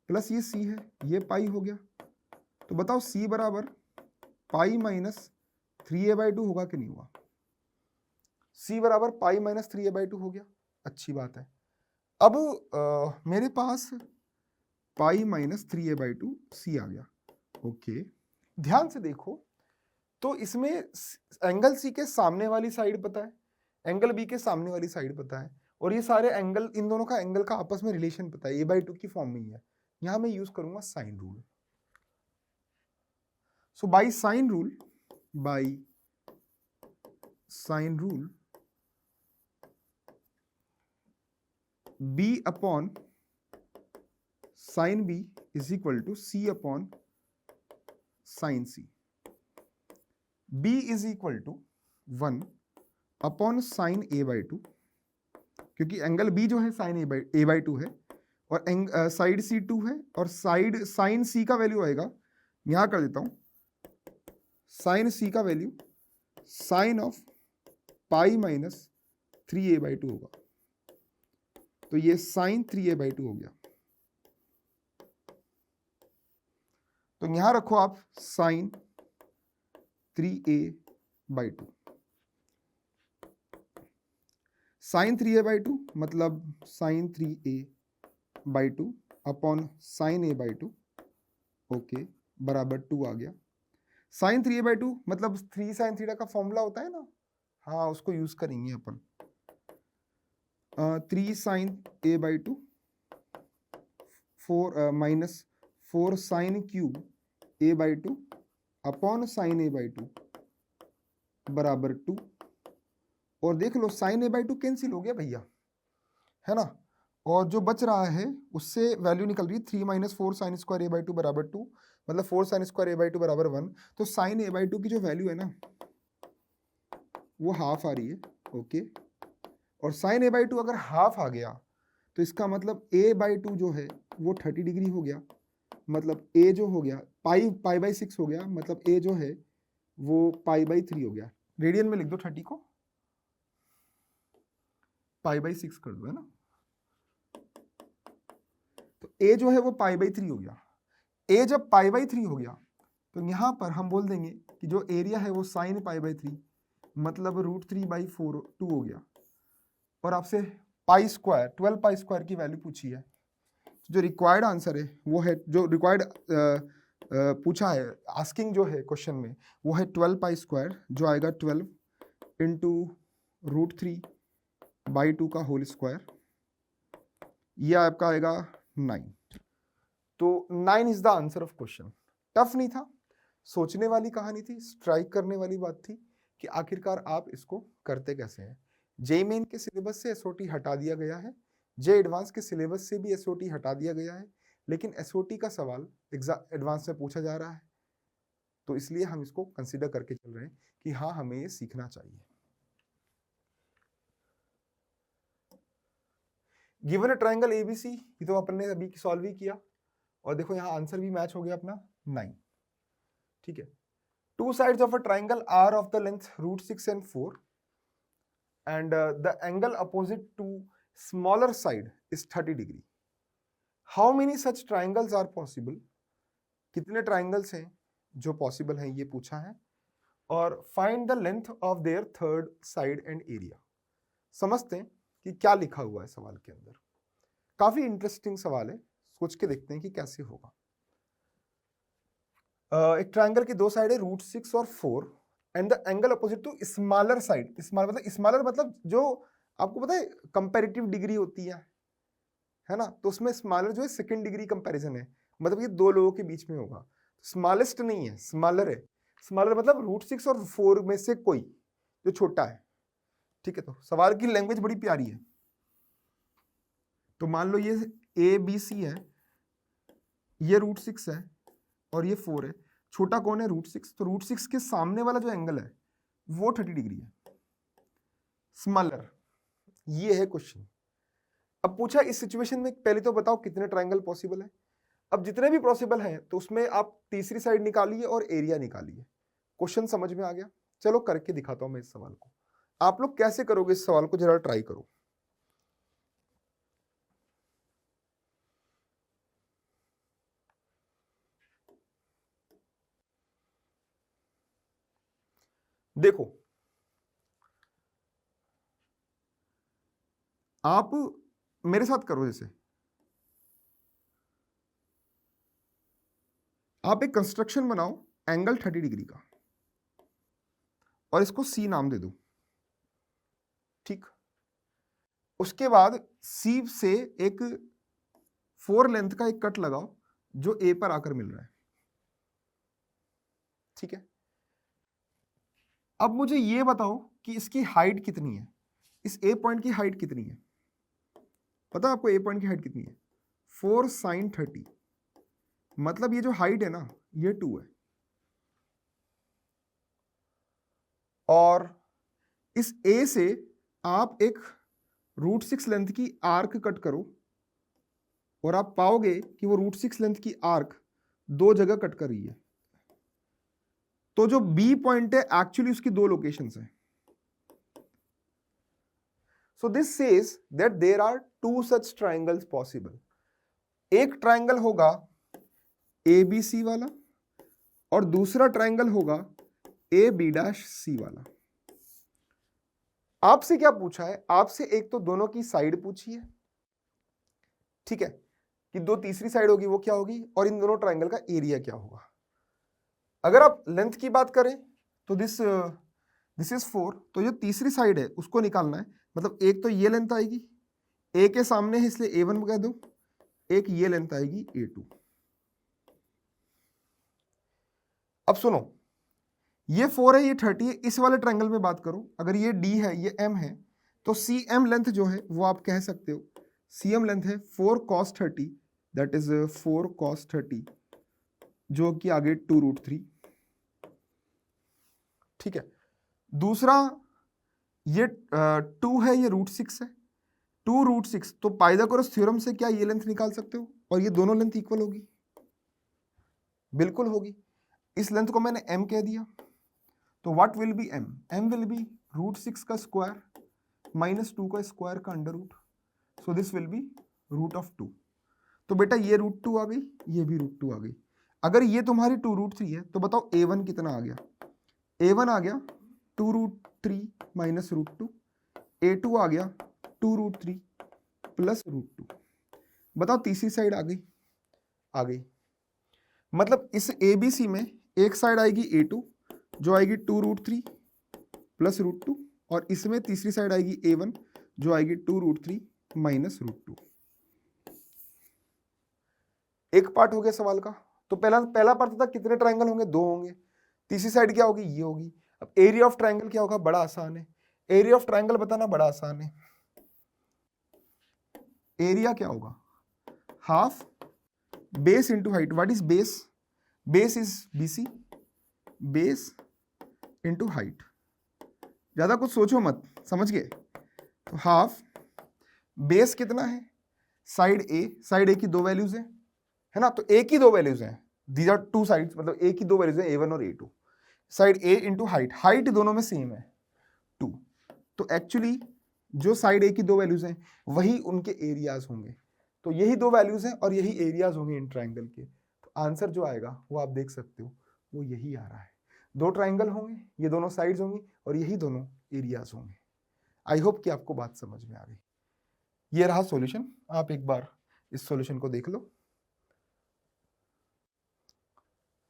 प्लस ये C है, ये पाई हो गया। तो बताओ C बराबर पाई माइनस 3a/2 होगा कि नहीं हुआ? C बराबर पाई माइनस 3a/2 हो गया, अच्छी बात है। अब मेरे पास पाई माइनस 3a/2 C आ गया, ओके। ध्यान से देखो, तो इसमें एंगल C के सामने वाली साइड पता है, एंगल B के सामने वाली साइड पता है, और ये सारे एंगल, इन दोनों का एंगल का आपस में रिलेशन पता है, a/2 की फॉर्म में ही है। यहां मैं यूज करूंगा sine rule. So by sine rule B upon sine B is equal to C upon sine C। B is equal to 1 upon sine a/2, क्योंकि एंगल B जो है साइन a/2 है, और साइड C 2 है, और side sine C का value आएगा, यहां कर देता हूं, साइन C का value sine of pi minus 3a/2 होगा। तो ये साइन 3a/2 हो गया। तो यहां रखो आप साइन 3a/2। साइन 3a/2 मतलब sign 3a/2 upon sine a/2, okay, बराबर 2 आ गया। साइन 3a/2 मतलब 3 साइन थीटा का फॉर्मूला होता है ना, हाँ उसको यूज करेंगे अपन। 3 sine a/2 4 minus 4 sine cube a/2 upon sine a/2 बराबर 2। और देख लो साइन a/2 कैंसिल हो गया भैया, है ना, और जो बच रहा है उससे वैल्यू निकल रही है 3 माइनस 4 साइन स्क्वायर a/2 बराबर 2, मतलब 4 साइन स्क्वायर a/2 बराबर 1। तो साइन a/2 की जो वैल्यू है ना वो हाफ आ रही है, ओके। और साइन a/2 अगर हाफ आ गया तो इसका मतलब a/2 जो है वो 30 डिग्री हो गया, मतलब a जो हो गया पाई बाई 6 हो गया, मतलब a जो है वो पाई बाई 3 हो गया। रेडियन में लिख दो 30 को, पाई बाई 6 कर दो, है ना। तो a जो है वो पाई बाई 3 हो गया। a जब पाई बाई 3 हो गया तो यहां पर हम बोल देंगे कि जो एरिया है वो साइन पाई बाई 3, मतलब √3/4 2 हो गया। और आपसे पाई स्क्वायर 12 पाई स्क्वायर की वैल्यू पूछी है। जो रिक्वायर्ड आंसर है वो है, जो रिक्वायर्ड पूछा है आस्किंग जो है क्वेश्चन में, वो है 12 पाई स्क्वायर, जो आएगा 12 इंटू √3/2 का होल स्क्वायर, ये आपका आएगा 9। तो 9 is the answer of question. Tough नहीं था, सोचने वाली कहानी थी, स्ट्राइक करने वाली बात थी कि आखिरकार आप इसको करते कैसे हैं। जेईई मेन के सिलेबस से एसओटी हटा दिया गया है, जेईई एडवांस के सिलेबस से भी एसओटी हटा दिया गया है, लेकिन एसओटी का सवाल एडवांस में पूछा जा रहा है, तो इसलिए हम इसको कंसीडर करके चल रहे हैं कि हाँ हमें ये सीखना चाहिए। गिवन अ ट्रायंगल एबीसी, ये तो अपन ने अभी सॉल्व ही किया, और देखो यहाँ आंसर भी मैच हो गया अपना 9। ठीक है, two sides of a triangle are of the length √6 and 4 and the angle opposite to smaller side is 30 degree. How many such triangles are possible? कितने ट्राइंगल्स हैं जो पॉसिबल हैं ये पूछा है, और find the length of their third side and area. समझते हैं कि क्या लिखा हुआ है सवाल के अंदर। काफी इंटरेस्टिंग सवाल है, सोच के देखते हैं कि कैसे होगा। एक ट्रायंगल की दो साइड है √6 और 4 and the angle opposite to smaller side. Smaller मतलब जो आपको पता है कंपैरेटिव डिग्री होती है ना, तो उसमें स्मॉलर जो है सेकंड डिग्री कंपैरिजन है, मतलब ये दो लोगों के बीच में होगा। स्मॉलेस्ट नहीं है, स्मॉलर है। स्मॉलर मतलब √6 और 4 में से कोई जो छोटा है। ठीक है, तो सवाल की लैंग्वेज बड़ी प्यारी है। तो मान लो ये ABC है, ये √6 है और ये 4 है। छोटा कौन है? √6। तो √6 के सामने वाला जो एंगल है वो 30 डिग्री है, स्मॉलर। ये है क्वेश्चन। अब पूछा इस सिचुएशन में पहले तो बताओ कितने ट्रायंगल पॉसिबल है। अब जितने भी पॉसिबल हैं तो उसमें आप तीसरी साइड निकालिए और एरिया निकालिए। क्वेश्चन समझ में आ गया? चलो करके दिखाता हूं मैं इस सवाल को। आप लोग कैसे करोगे इस सवाल को, जरा ट्राई करो। देखो, आप मेरे साथ करो। जैसे आप एक कंस्ट्रक्शन बनाओ एंगल 30 डिग्री का और इसको C नाम दे दो। ठीक, उसके बाद C से एक 4 लेंथ का एक कट लगाओ जो A पर आकर मिल रहा है। ठीक है, अब मुझे ये बताओ कि इसकी हाइट कितनी है, इस A पॉइंट की हाइट कितनी है? पता है आपको A पॉइंट की हाइट कितनी है? 4 sin 30, मतलब ये जो हाइट है ना ये 2 है। और इस A से आप एक √6 लेंथ की आर्क कट करो और आप पाओगे कि वो √6 लेंथ की आर्क दो जगह कट कर रही है। तो जो B पॉइंट है एक्चुअली उसकी दो लोकेशंस हैं। So this says that there are two such triangles possible. एक ट्रायंगल होगा ABC वाला और दूसरा ट्रायंगल होगा AB' वाला। आपसे क्या पूछा है? आपसे एक तो दोनों की साइड पूछी है, ठीक है, कि दो तीसरी साइड होगी वो क्या होगी, और इन दोनों ट्रायंगल का एरिया क्या होगा। अगर आप लेंथ की बात करें तो दिस इज 4, तो जो तीसरी साइड है उसको निकालना है। मतलब एक तो ये लेंथ आएगी, A के सामने है इसलिए A1 कह दो, एक ये लेंथ आएगी A2। अब सुनो, ये 4 है, ये 30 है। इस वाले ट्रायंगल में बात करो, अगर ये D है ये M है, तो CM लेंथ जो है वो आप कह सकते हो, CM लेंथ है 4 cos 30, दैट इज 4 cos 30, जो कि आगे 2√3। ठीक है, दूसरा ये 2 है, ये √6 है, 2√6, तो पाइथागोरस थ्योरम से क्या ये लेंथ निकाल सकते हो और ये दोनों लेंथ इक्वल होगी। बिल्कुल होगी। इस लेंथ को मैंने m कह दिया, तो what will be m? m will be √6 का स्क्वायर माइनस 2 का स्क्वायर का under root, so this will be √2। तो बेटा ये √2 आ गई, ये भी √2 आ गई। अगर ये तुम्हारी 2√3 है तो बताओ a1 कितना आ गया? a1 आ गया 2√3 माइनस √2, a2 आ गया 2√3 प्लस √2। बताओ तीसरी साइड आ गई? आ गई। मतलब इस ABC में एक साइड आएगी A2 जो आएगी 2√3 प्लस √2, और इसमें तीसरी साइड आएगी A1 जो आएगी 2√3 माइनस √2। एक पार्ट हो गया सवाल का। तो पहला पार्ट था कितने ट्रायंगल होंगे? 2 होंगे। तीसरी साइड क्या होगी? ये होगी। अब एरिया ऑफ ट्रायंगल क्या होगा? बड़ा आसान है। एरिया ऑफ ट्रायंगल बताना बड़ा आसान है। एरिया क्या होगा? Half base into height. What is base? Base is BC, base into height. ज्यादा कुछ सोचो मत, समझ गए? तो हाफ बेस कितना है? साइड ए की 2 वैल्यूज है ना, तो ए की 2 वैल्यूज हैं। दीज आर 2 साइड्स, मतलब ए की 2 वैल्यूज हैं, A1 और A2। साइड ए इंटू हाइट, हाइट दोनों में सेम है 2। तो एक्चुअली जो साइड ए की 2 वैल्यूज हैं वही उनके एरियाज होंगे। तो यही 2 वैल्यूज हैं और यही एरियाज होंगे इन ट्राइंगल के। तो आंसर जो आएगा वो आप देख सकते हो, वो यही आ रहा है। 2 ट्राइंगल होंगे, ये दोनों साइड्स होंगी और यही दोनों एरियाज होंगे। आई होप कि आपको बात समझ में आ गई। ये रहा सॉल्यूशन। आप एक बार इस सॉल्यूशन को देख लो,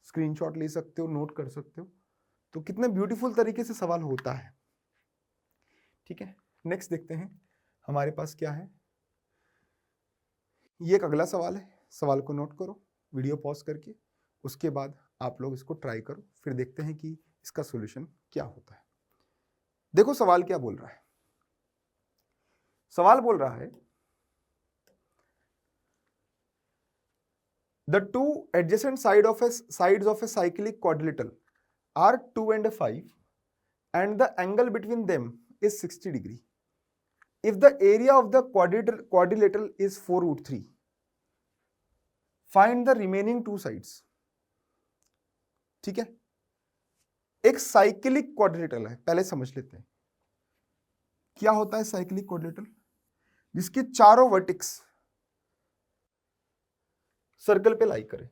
स्क्रीनशॉट ले सकते हो, नोट कर सकते हो। तो कितने ब्यूटीफुल तरीके से सवाल होता है। ठीक है, नेक्स्ट देखते हैं हमारे पास क्या है। ये एक अगला सवाल है। सवाल को नोट करो वीडियो पॉज करके, उसके बाद आप लोग इसको ट्राई करो, फिर देखते हैं कि इसका सॉल्यूशन क्या होता है। देखो सवाल क्या बोल रहा है। सवाल बोल रहा है the two adjacent sides of a cyclic quadrilateral are 2 and 5 and the angle between them is 60 degree. If the area of the quadrilateral is 4√3, find the remaining 2 sides. ठीक है, एक साइक्लिक क्वाड्रिलेटरल है, पहले समझ लेते हैं क्या होता है साइक्लिक क्वाड्रिलेटरल। जिसके चारों वर्टेक्स सर्कल पे लाई करें।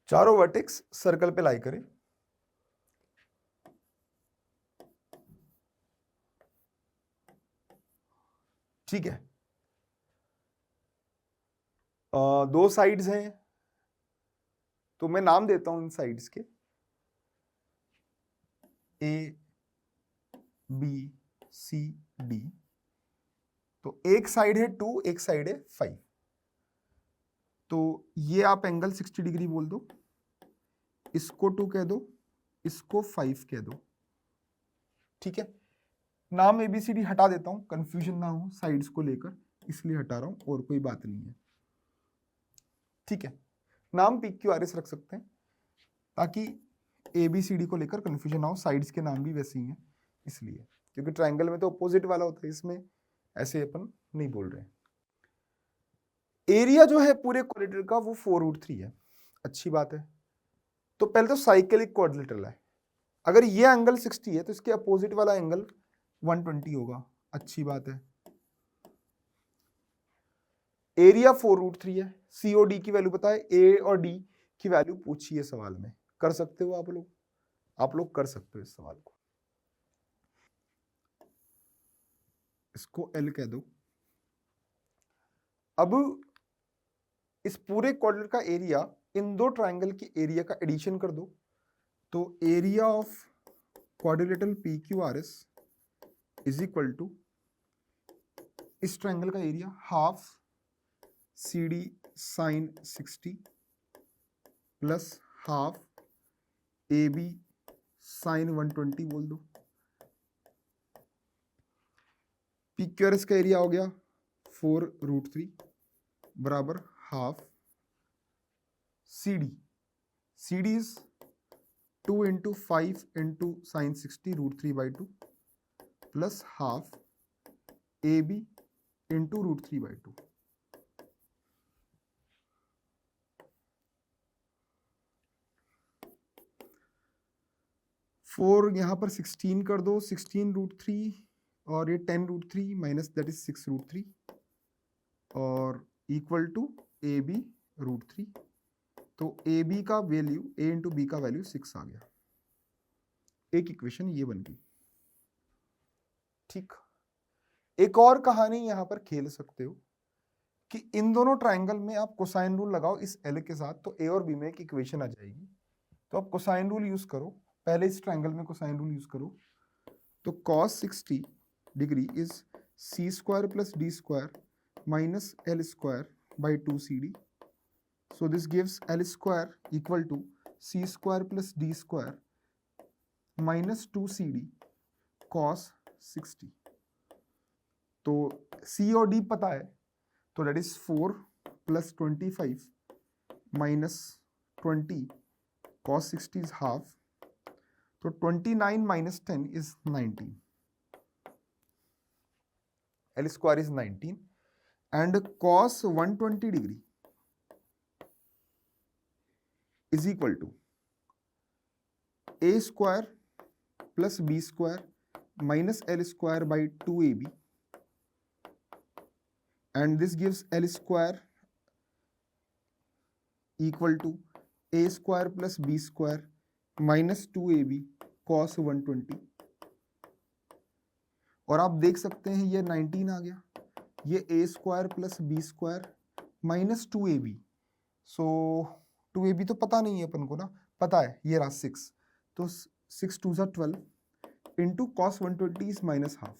चारों वर्टेक्स सर्कल पे लाई करें। ठीक है, 2 साइड्स हैं, तो मैं नाम देता हूं इन साइड्स के A, B, C, D। तो एक साइड है 2, एक साइड है 5। तो ये आप एंगल 60 डिग्री बोल दो, इसको 2 कह दो, इसको 5 कह दो। ठीक है, नाम ABCD हटा देता हूं, कंफ्यूजन ना हो साइड्स को लेकर, इसलिए हटा रहा हूं, और कोई बात नहीं है। ठीक है, नाम PQRS रख सकते हैं ताकि ABCD को लेकर कंफ्यूजन ना हो, साइड्स के नाम भी वैसे ही हैं इसलिए, क्योंकि ट्राइंगल में तो अपोजिट वाला होता है, इसमें ऐसे अपन नहीं बोल रहे हैं। एरिया जो है पूरे क्वाड्रिलेटरल का वो 4√3 है, अच्छी बात है। तो पहले तो साइक्लिक क्वाड्रिलेटरल है, अगर ये एंगल 60 है तो इसके अपोजिट वाला एंगल 120 होगा, अच्छी बात है। एरिया 4√3 है, C और D की वैल्यू पता है, A और D की वैल्यू पूछी है सवाल में। कर सकते हो आप लोग कर सकते हो इस सवाल को। इसको L कह दो। अब इस पूरे क्वाड्रिलेटरल का एरिया इन 2 ट्राइंगल के एरिया का एडिशन कर दो, तो area of quadrilateral PQRS is equal to इस ट्राइंगल का area half CD sin 60 plus half AB sin 120 बोल दो। PQRS का एरिया हो गया 4√3 बराबर half CD. CD is 2 into 5 into sin 60 √3/2 plus half AB into √3/2. 4 यहाँ पर 16 कर दो, 16√3 और ये 10√3 माइनस दैट इज 6√3 और इक्वल टू AB √3. तो AB का वैल्यू A इंटू बी का वैल्यू 6 आ गया. एक इक्वेशन ये बन गई. ठीक. एक और कहानी यहां पर खेल सकते हो कि इन दोनों ट्राइंगल में आप कोसाइन रूल लगाओ इस L के साथ, तो A और B में एक इक्वेशन आ जाएगी. तो आप कोसाइन रूल यूज करो. पहले इस ट्राइंगल में कोसाइन रूल यूज करो. तो cos 60 degree is c square plus d square minus l square by 2cd. So this gives L square equal to c square plus d square minus 2cd cos 60. तो c और d पता है, तो that is 4 plus 25 minus 20 cos 60 is half. तो 29 minus 10 is 19. L square is 19 and cos 120 degree is equal to a square plus b square minus L square by 2ab, and this gives L square equal to a square plus b square minus 2ab cos 120. और आप देख सकते हैं ये 19 आ गया, ये a square plus B square minus 2ab. So 2ab तो पता नहीं है अपन को ना, पता है ये रहा 6. तो 6 2 12 into cos 120 is minus half.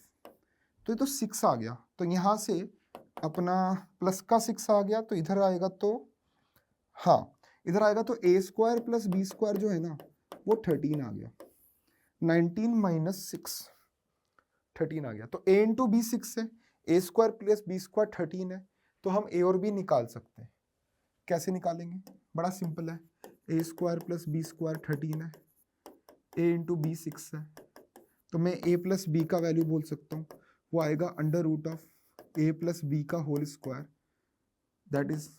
तो ये तो 6 आ गया. तो यहाँ से अपना प्लस का 6 आ गया, तो इधर आएगा तो हाँ इधर आएगा तो a square plus B square जो है ना वो 13 आ गया. 19 माइनस 6 13 आ गया. तो a इंटू बी 6 है, a square plus B square 13 है, तो हम a और b निकाल सकते हैं. कैसे निकालेंगे? बड़ा सिंपल है. a square plus B square 13 है, a इंटू बी 6 है, तो मैं a प्लस बी का वैल्यू बोल सकता हूँ, वो आएगा under root of a plus B का whole square, that is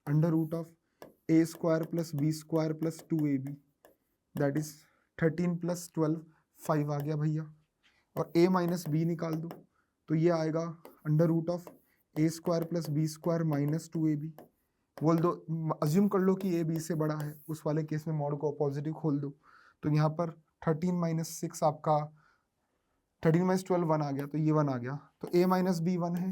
under root of a square plus B square plus 2ab, that is 13 plus 12 5 आ गया भैया. और a माइनस बी निकाल दो, तो ये आएगा under root of a square plus B square minus 2ab. बोल दो, अज्यूम कर लो कि a b से बड़ा है, उस वाले केस में मॉड को पॉजिटिव खोल दो. तो यहाँ पर 13 माइनस 6 आपका 13 माइनस 12 1 आ गया, तो ये 1 आ गया. तो a माइनस बी 1 है,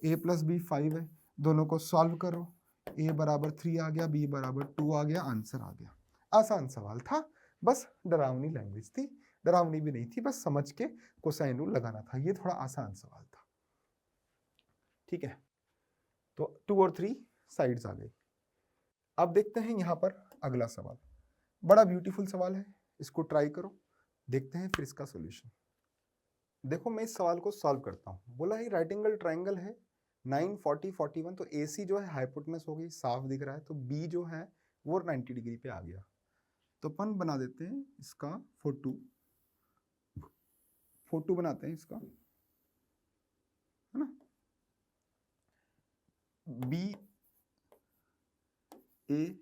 a प्लस बी 5 है, दोनों को सॉल्व करो. a बराबर 3 आ गया, b बराबर 2 आ गया, आंसर आ गया. आसान सवाल था, बस डरावनी लैंग्वेज थी. डरावनी भी नहीं थी, बस समझ के कोसाइन रूल लगाना था. ये थोड़ा आसान सवाल था. ठीक है, तो 2 और 3 साइड्स आ गई. अब देखते हैं यहाँ पर अगला सवाल. बड़ा ब्यूटीफुल सवाल है, इसको ट्राई करो, देखते हैं फिर इसका सॉल्यूशन. देखो मैं इस सवाल को सॉल्व करता हूँ. बोला है राइट एंगल ट्राइंगल है 9 40 41, तो AC जो है हाइपोटेनस हो गई, साफ दिख रहा है. तो B जो है वो 90 डिग्री पे आ गया. तो अपन बना देते हैं इसका फोटो बनाते हैं इसका, है ना. B A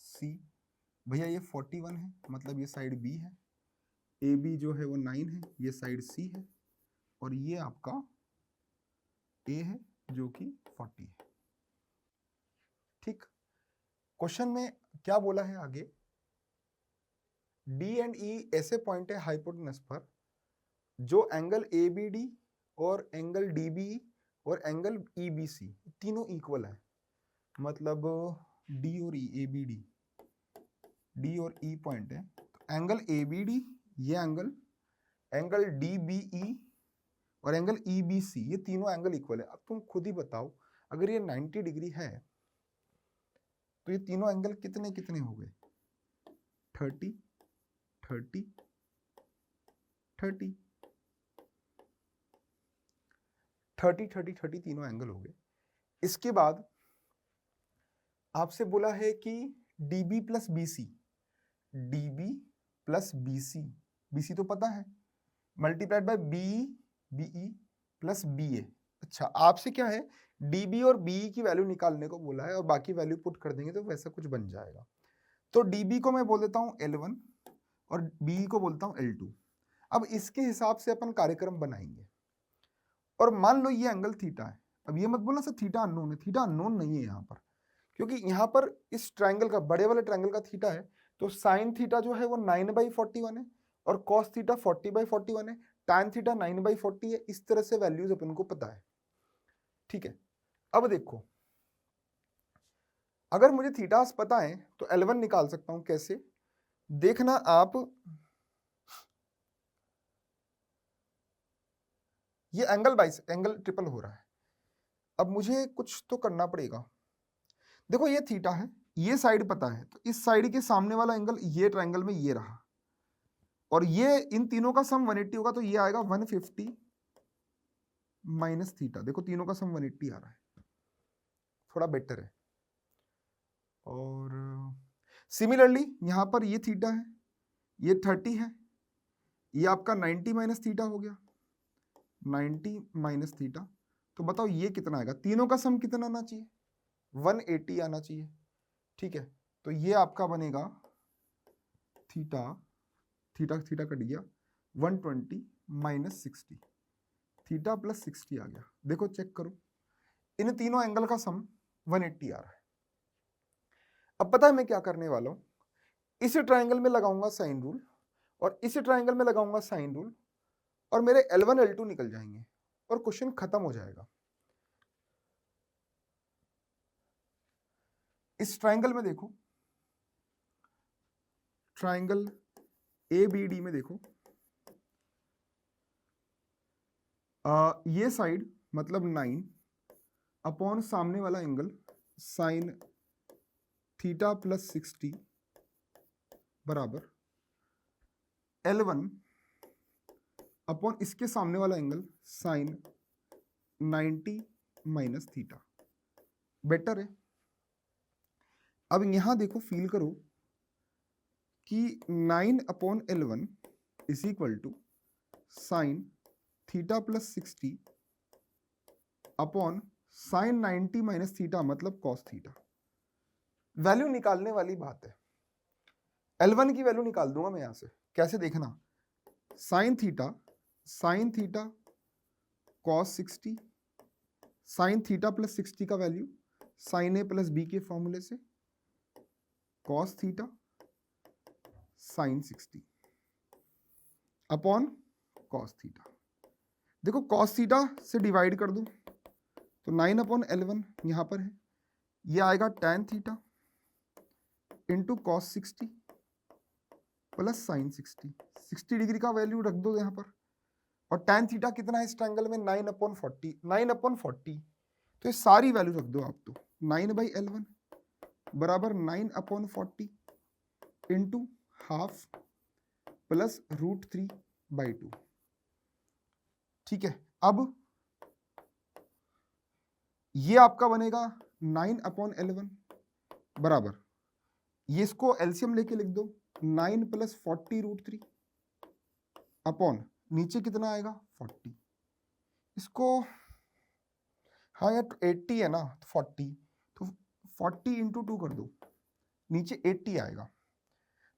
C भैया ये 41 है, मतलब ये साइड B है. AB जो है वो 9 है, ये साइड C है, और ये आपका A है जो कि 40 है. ठीक. क्वेश्चन में क्या बोला है आगे, D एंड E ऐसे पॉइंट है हाइपोटेनस पर जो एंगल ABD और एंगल DBE और एंगल EBC तीनों इक्वल है. मतलब D और E, ABD D और E पॉइंट है, तो एंगल ABD ये एंगल DBE और एंगल EBC ये तीनों एंगल इक्वल है. अब तुम खुद ही बताओ, अगर ये 90 डिग्री है तो ये तीनों एंगल कितने कितने हो गए? 30 30 30. 30 30 30 तीनों एंगल हो गए। इसके बाद आपसे बोला है कि DB plus BC, DB plus BC, BC तो पता है, multiplied by BE plus BA। अच्छा, आपसे क्या है, DB और BE की वैल्यू निकालने को बोला है और बाकी वैल्यू पुट कर देंगे तो वैसा कुछ बन जाएगा। तो DB को मैं बोल देता हूं L1 और BE को बोलता हूं L2। अब इसके हिसाब से अपन कार्यक्रम बनाएंगे। और मान लो ये एंगल थीटा है। अब ये मत बोलना सर थीटा अननोन है, थीटा अननोन नहीं है यहाँ पर, क्योंकि यहाँ पर इस ट्रायंगल का, बड़े वाले ट्रायंगल का थीटा है, तो साइन थीटा जो है वो 9/41 है और कॉस थीटा 40/41 है, टैन थीटा 9/40 है। इस तरह से वैल्यूज अपन को पता है, ठीक है। अब देखो, अगर मुझे थीटास पता है तो L1 निकाल सकता हूं। कैसे, देखना आप, ये एंगल बाइस एंगल ट्रिपल हो रहा है। अब मुझे कुछ तो करना पड़ेगा। देखो ये थीटा है, ये साइड पता है, तो इस साइड के सामने वाला एंगल ये ट्रायंगल में ये रहा, और ये इन तीनों का सम 180 होगा, तो ये आएगा 150 माइनस थीटा। देखो तीनों का सम 180 आ रहा है, थोड़ा बेटर है। और सिमिलरली यहां पर ये थीटा है, ये 30 है, ये आपका 90 माइनस थीटा हो गया, 90 माइनस थीटा। तो बताओ ये कितना आएगा, तीनों का सम कितना आना चाहिए, 180 आना चाहिए, ठीक है। तो ये आपका बनेगा थीटा, थीटा थीटा कट गया, 120 माइनस 60, थीटा प्लस 60 आ गया। देखो चेक करो, इन तीनों एंगल का सम 180 आ रहा है। अब पता है मैं क्या करने वाला हूं, इस ट्रायंगल में लगाऊंगा साइन रूल और इस ट्रायंगल में लगाऊंगा साइन रूल, और मेरे L1 L2 निकल जाएंगे और क्वेश्चन खत्म हो जाएगा। इस ट्रायंगल में देखो, ट्रायंगल ABD में देखो, ये साइड मतलब 9 अपॉन सामने वाला एंगल साइन थीटा प्लस 60 बराबर L1 अपॉन इसके सामने वाला angle sine 90 minus theta. Better है। अब यहां देखो, फील करो कि 9/L1 is equal to sine theta plus 60 upon sine 90 minus theta मतलब कॉस थीटा। वैल्यू निकालने वाली बात है। L1 की वैल्यू निकाल दूंगा मैं यहां से। कैसे, देखना, sine theta cos 60, sign theta plus 60 का वैल्यू साइन ए प्लस बी के फॉर्मूले से cos theta sine 60 upon cos theta. देखो कॉस थीटा से डिवाइड कर दो तो 9/L1 यहां पर है, ये आएगा tan theta into cos 60 plus sign 60 degree का वैल्यू रख दो यहां पर। और tan थीटा कितना है इस ट्रायंगल में, 9/40, तो ये सारी वैल्यू रख दो आप। तो 9/L1 बराबर 9/40 इंटू हाफ प्लस √3/2, ठीक है। अब ये आपका बनेगा 9/L1 बराबर, ये इसको एलसीएम लेके लिख दो, 9 + 40 √3 अपॉन नीचे कितना आएगा 40। इसको, हाँ यार 80 है ना, 40, तो 40 × 2 कर दो, नीचे 80 आएगा।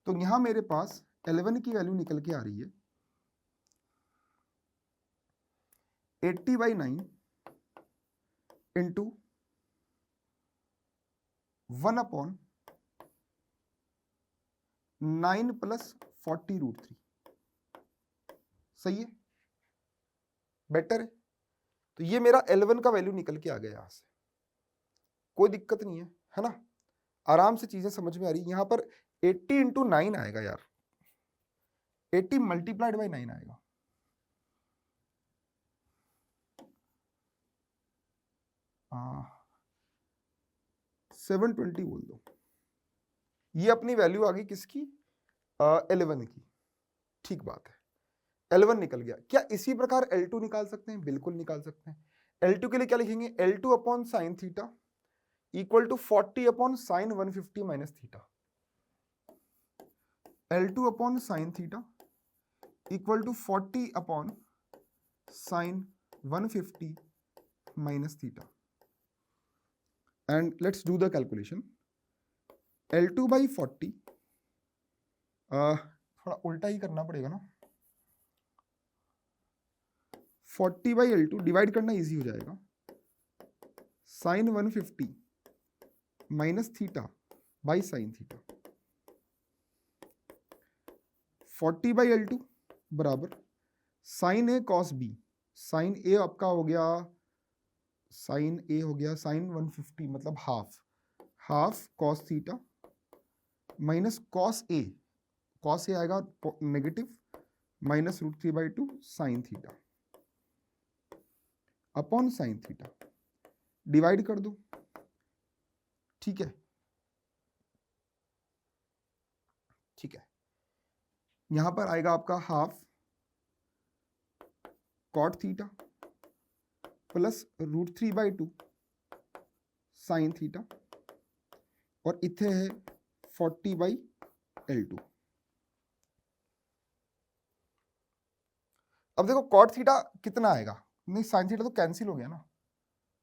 तो यहां मेरे पास L1 की वैल्यू निकल के आ रही है 80/9 इंटू 1/9 + 40 √3। सही है, बेटर है। तो ये मेरा L1 का वैल्यू निकल के आ गया यहां से, कोई दिक्कत नहीं है ना, आराम से चीजें समझ में आ रही। यहां पर 80 × 9 आएगा यार, 80 × 9 आएगा। हाँ 720 बोल दो। ये अपनी वैल्यू आ गई किसकी, L1 की। ठीक बात है। L1 निकल गया। क्या इसी प्रकार L2 निकाल सकते हैं? बिल्कुल निकाल सकते हैं। L2 के लिए क्या लिखेंगे? L2 upon sine theta equal to 40 upon sine 150 minus theta. L2 upon sine theta equal to 40 upon sine 150 minus theta, and let's do the calculation. L2 by 40, थोड़ा उल्टा ही करना पड़ेगा ना, 40 by L2 डिवाइड करना इजी हो जाएगा, sine 150 minus theta by sine theta, 40 by L2 बराबर sine A cos B, sine A आपका हो गया, साइन ए हो गया साइन 150 मतलब half cos theta minus cos A आएगा negative minus √3/2 sine theta upon sine theta, divide कर दो, ठीक है, यहां पर आएगा आपका half cot theta plus √3/2 sine theta और इथे है 40 by L2। अब देखो कॉट थीटा कितना आएगा? नहीं, साइन थीटा तो कैंसिल हो गया ना,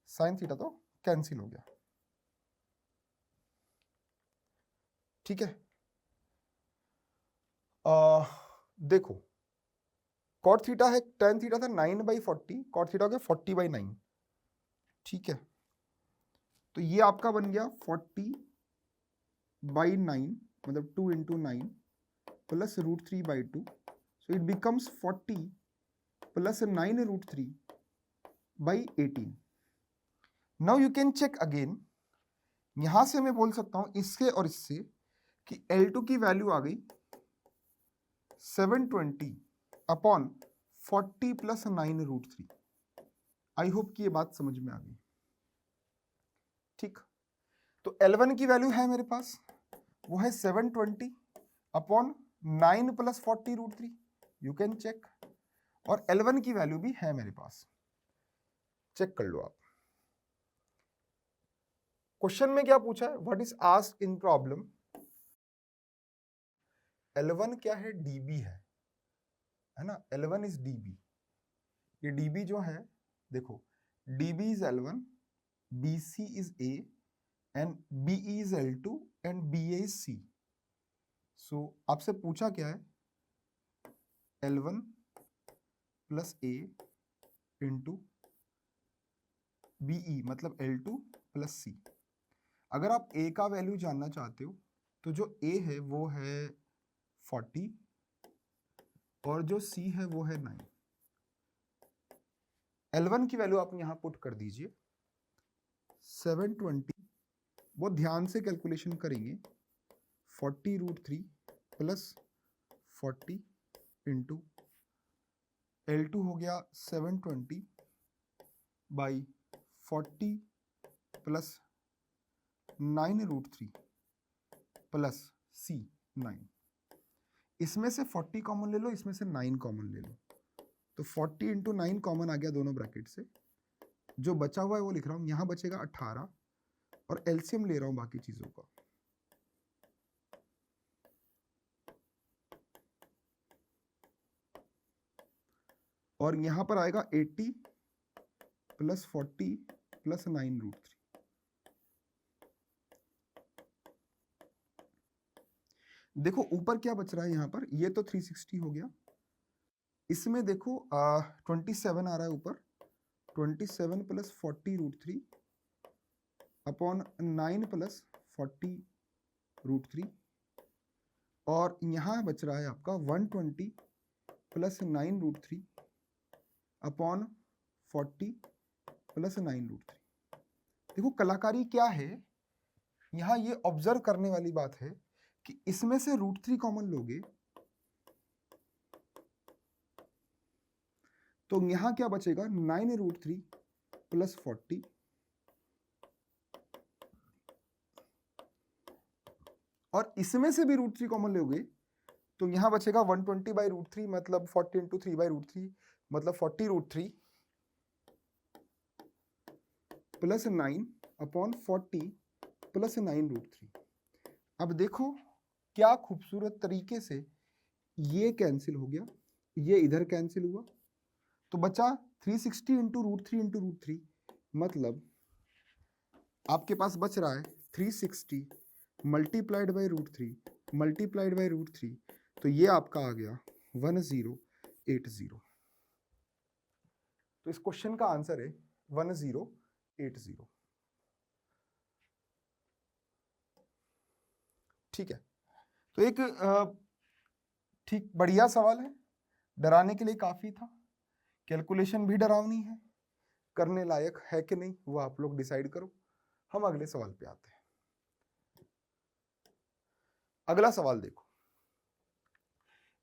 साइन थीटा तो कैंसिल हो गया, ठीक है। देखो कॉट थीटा है, टेन थीटा था 9/40, कॉट थीटा हो गया 40/9, ठीक है। तो ये आपका बन गया 40/9 मतलब 2 × 9 plus √3/2, so it becomes 40 plus 9√3/18। Now you can check again, यहां से मैं बोल सकता हूं इससे और इससे कि L2 की वैल्यू आ गई 720 अपॉन 40 प्लस 9√3। आई होप कि ये बात समझ में आ गई, ठीक। तो L1 की वैल्यू है मेरे पास, वो है 720 upon 9 plus 40√3, you can check. और L1 की वैल्यू भी है मेरे पास, चेक कर लो आप। क्वेश्चन में क्या पूछा है? What is asked in problem? L1 क्या है? dB है ना, L1 इज dB। ये dB जो है, देखो dB is L1, BC is A and BE is L2 and BA is C। सो आपसे पूछा क्या है? L1 plus A into BE मतलब L2 प्लस C। अगर आप A का वैल्यू जानना चाहते हो तो जो A है वो है 40 और जो C है वो है 9। L1 की वैल्यू आप यहां पुट कर दीजिए 720, वो ध्यान से कैलकुलेशन करेंगे, 40√3 प्लस 40 इंटू L2 हो गया 720 बाई 40 प्लस 9√3 प्लस C 9। इसमें से 40 कॉमन ले लो, इसमें से 9 कॉमन ले लो, तो 40 इंटू 9 कॉमन आ गया दोनों ब्रैकेट से, जो बचा हुआ है वो लिख रहा हूं, यहां बचेगा 18 और एलसीएम ले रहा हूं बाकी चीजों का। और यहां पर आएगा 80 प्लस 40 प्लस 9√3। देखो ऊपर क्या बच रहा है यहां पर, ये तो 360 हो गया, इसमें देखो 27 आ रहा है ऊपर, 27 प्लस 40√3 अपॉन 9 प्लस 40√3 और यहां बच रहा है आपका 120 प्लस 9√3 अपॉन 40 प्लस 9√3। देखो कलाकारी क्या है, यहां ये ऑब्जर्व करने वाली बात है कि इसमें से √3 कॉमन लोगे तो यहां क्या बचेगा, 9√3 प्लस 40 और इसमें से भी √3 कॉमन लोगे तो यहाँ बचेगा 120/√3 मतलब 40 × 3/√3 मतलब 40√3 प्लस 9/40 प्लस 9√3। अब देखो क्या खूबसूरत तरीके से ये कैंसिल हो गया, ये इधर कैंसिल हुआ, तो बचा 360 × √3 मतलब आपके पास बच रहा है 360 मल्टीप्लाइड बाई √3 तो ये आपका आ गया 1080। तो इस क्वेश्चन का आंसर है 1080। ठीक है, तो एक ठीक बढ़िया सवाल है, डराने के लिए काफी था। कैलकुलेशन भी डरावनी है, करने लायक है कि नहीं वो आप लोग डिसाइड करो। हम अगले सवाल पे आते हैं। अगला सवाल देखो,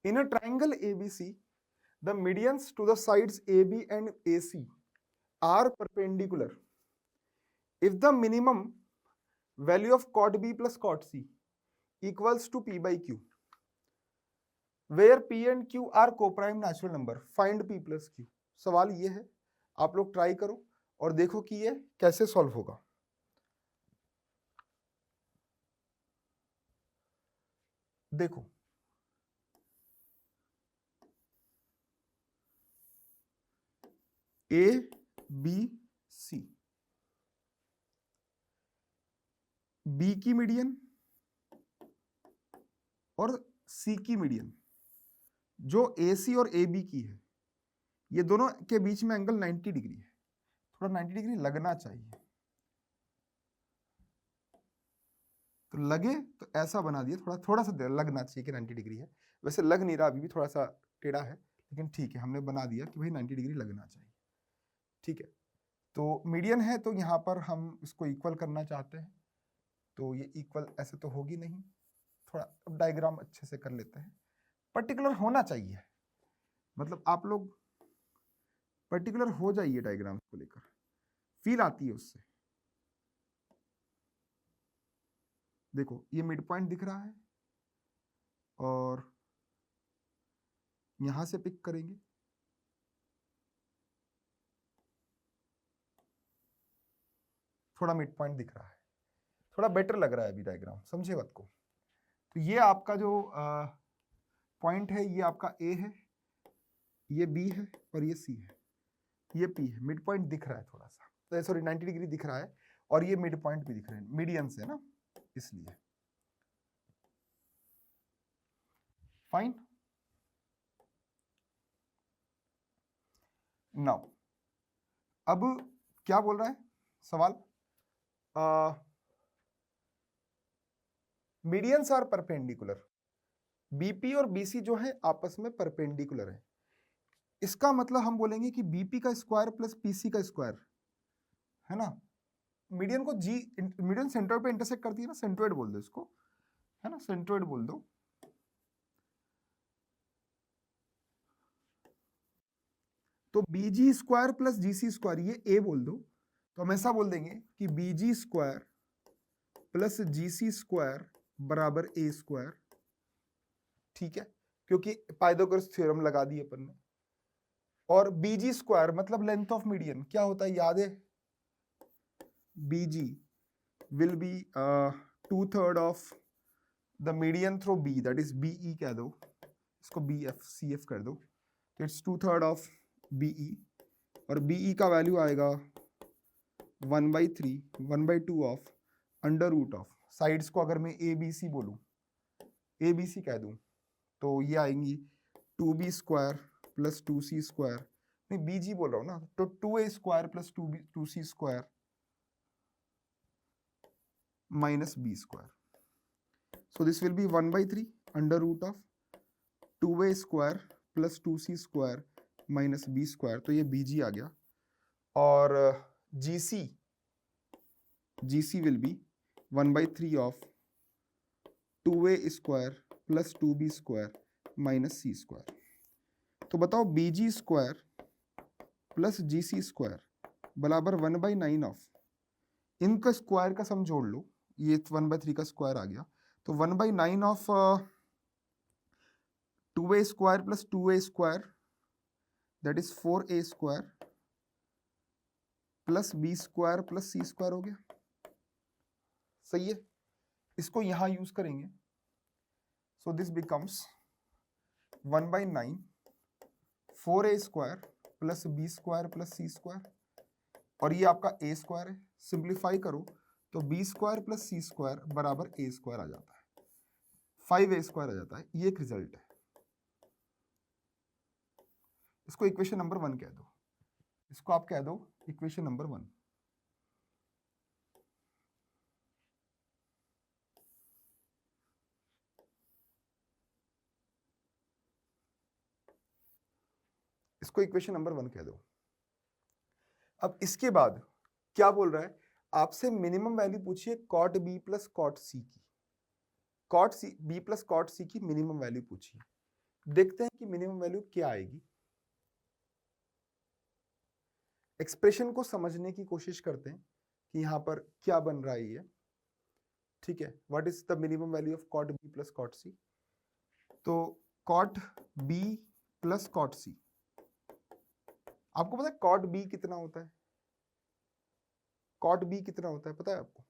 in a triangle ABC the medians to the sides AB and AC are perpendicular if the minimum value of cot B plus cot C equals to P/Q where P and Q are co-prime natural number find P plus Q। सवाल ये है, आप लोग try करो और देखो कि ये कैसे सॉल्व होगा। देखो ABC, B की मीडियन और C की मीडियन जो AC और AB की है, ये दोनों के बीच में एंगल 90 डिग्री है, थोड़ा 90 डिग्री लगना चाहिए। तो लगे तो ऐसा बना दिया, थोड़ा सा लगना चाहिए कि 90 डिग्री है। वैसे लग नहीं रहा, अभी भी थोड़ा सा टेढ़ा है, लेकिन ठीक है, हमने बना दिया कि भाई 90 डिग्री लगना चाहिए। ठीक है, तो मीडियन है तो यहाँ पर हम इसको इक्वल करना चाहते हैं, तो ये इक्वल ऐसे तो होगी नहीं, थोड़ा डायग्राम अच्छे से कर लेते हैं। पर्टिकुलर होना चाहिए, मतलब आप लोग पर्टिकुलर हो जाइए डायग्राम को लेकर, फील आती है उससे। देखो ये मिड पॉइंट दिख रहा है और यहां से पिक करेंगे, थोड़ा मिड पॉइंट दिख रहा है, थोड़ा बेटर लग रहा है अभी डायग्राम, समझे बात को। तो ये आपका जो पॉइंट है ये आपका ए है, ये बी है और ये सी है, ये पी है। मिड पॉइंट दिख रहा है थोड़ा सा, तो सॉरी 90 डिग्री दिख रहा है, और ये मिड पॉइंट भी दिख रहे हैं, मीडियन से ना, इसलिए फाइन। नाउ अब क्या बोल रहा है सवाल, मीडियंस आर परपेंडिकुलर, बीपी और बीसी जो है आपस में परपेंडिकुलर है। इसका मतलब हम बोलेंगे कि बीपी का स्क्वायर प्लस पीसी का स्क्वायर, है ना। मीडियन को जी, मीडियन सेंट्रोइड पे इंटरसेक्ट करती है ना, सेंट्रोइड बोल दो इसको, है ना, सेंट्रोइड बोल दो। तो बीजी स्क्वायर प्लस जीसी स्क्वायर, ये ए बोल दो, तो हम ऐसा बोल देंगे कि बीजी स्क्वायर प्लस जीसी स्क्वायर बराबर ए स्क्वायर। ठीक है, क्योंकि पाइथागोरस थ्योरम लगा दी अपन ने। और बीजी स्क्वायर मतलब लेंथ ऑफ मीडियन क्या होता है याद है, BG will be 2/3 of the median through B, that is BE कह दो, इसको बी एफ सी एफ कर दो, तो इट्स 2/3 ऑफ बीई, और बीई का वैल्यू आएगा 1/2 of under root of, sides को अगर मैं ए बी सी बोलूं, ए बी सी कह दूं, तो ये आएंगी 2b square plus 2c square, नहीं बीजी बोल रहा हूं ना, तो 2a square plus 2c square minus b square, so this will be 1/3 under root of 2a square plus 2c square minus b square, तो ये bg आ गया। और gc will be 1/3 of 2a square plus 2b square minus c square. तो बताओ BG square plus GC square बराबर 1/9 of, इनका square का सम जोड़ लो, ये 1/3 का स्क्वायर आ गया, तो 1/9 of 2a square plus 2a square that is 4a square plus b square plus c square हो गया। सही है, इसको यहां यूज करेंगे। सो this becomes 1/9 4a square plus b square plus c square, और ये आपका a स्क्वायर है। सिंप्लीफाई करो तो b square plus c square बराबर a स्क्वायर आ जाता है, 5a स्क्वायर आ जाता है। ये एक रिजल्ट है। इसको इक्वेशन नंबर 1 कह दो, इसको आप कह दो इक्वेशन नंबर 1। इसको इक्वेशन नंबर 1 कह दो। अब इसके बाद क्या बोल रहा है, आपसे मिनिमम वैल्यू पूछिए cot B plus cot C की। Cot C B plus cot C की मिनिमम वैल्यू पूछिए। देखते हैं कि मिनिमम वैल्यू क्या आएगी। एक्सप्रेशन को समझने की कोशिश करते हैं कि यहां पर क्या बन रहा है ये। ठीक है, what is the minimum value of cot B plus cot C. तो cot B plus cot C, आपको पता है कॉट बी कितना होता है? कॉट बी कितना होता है पता है आपको?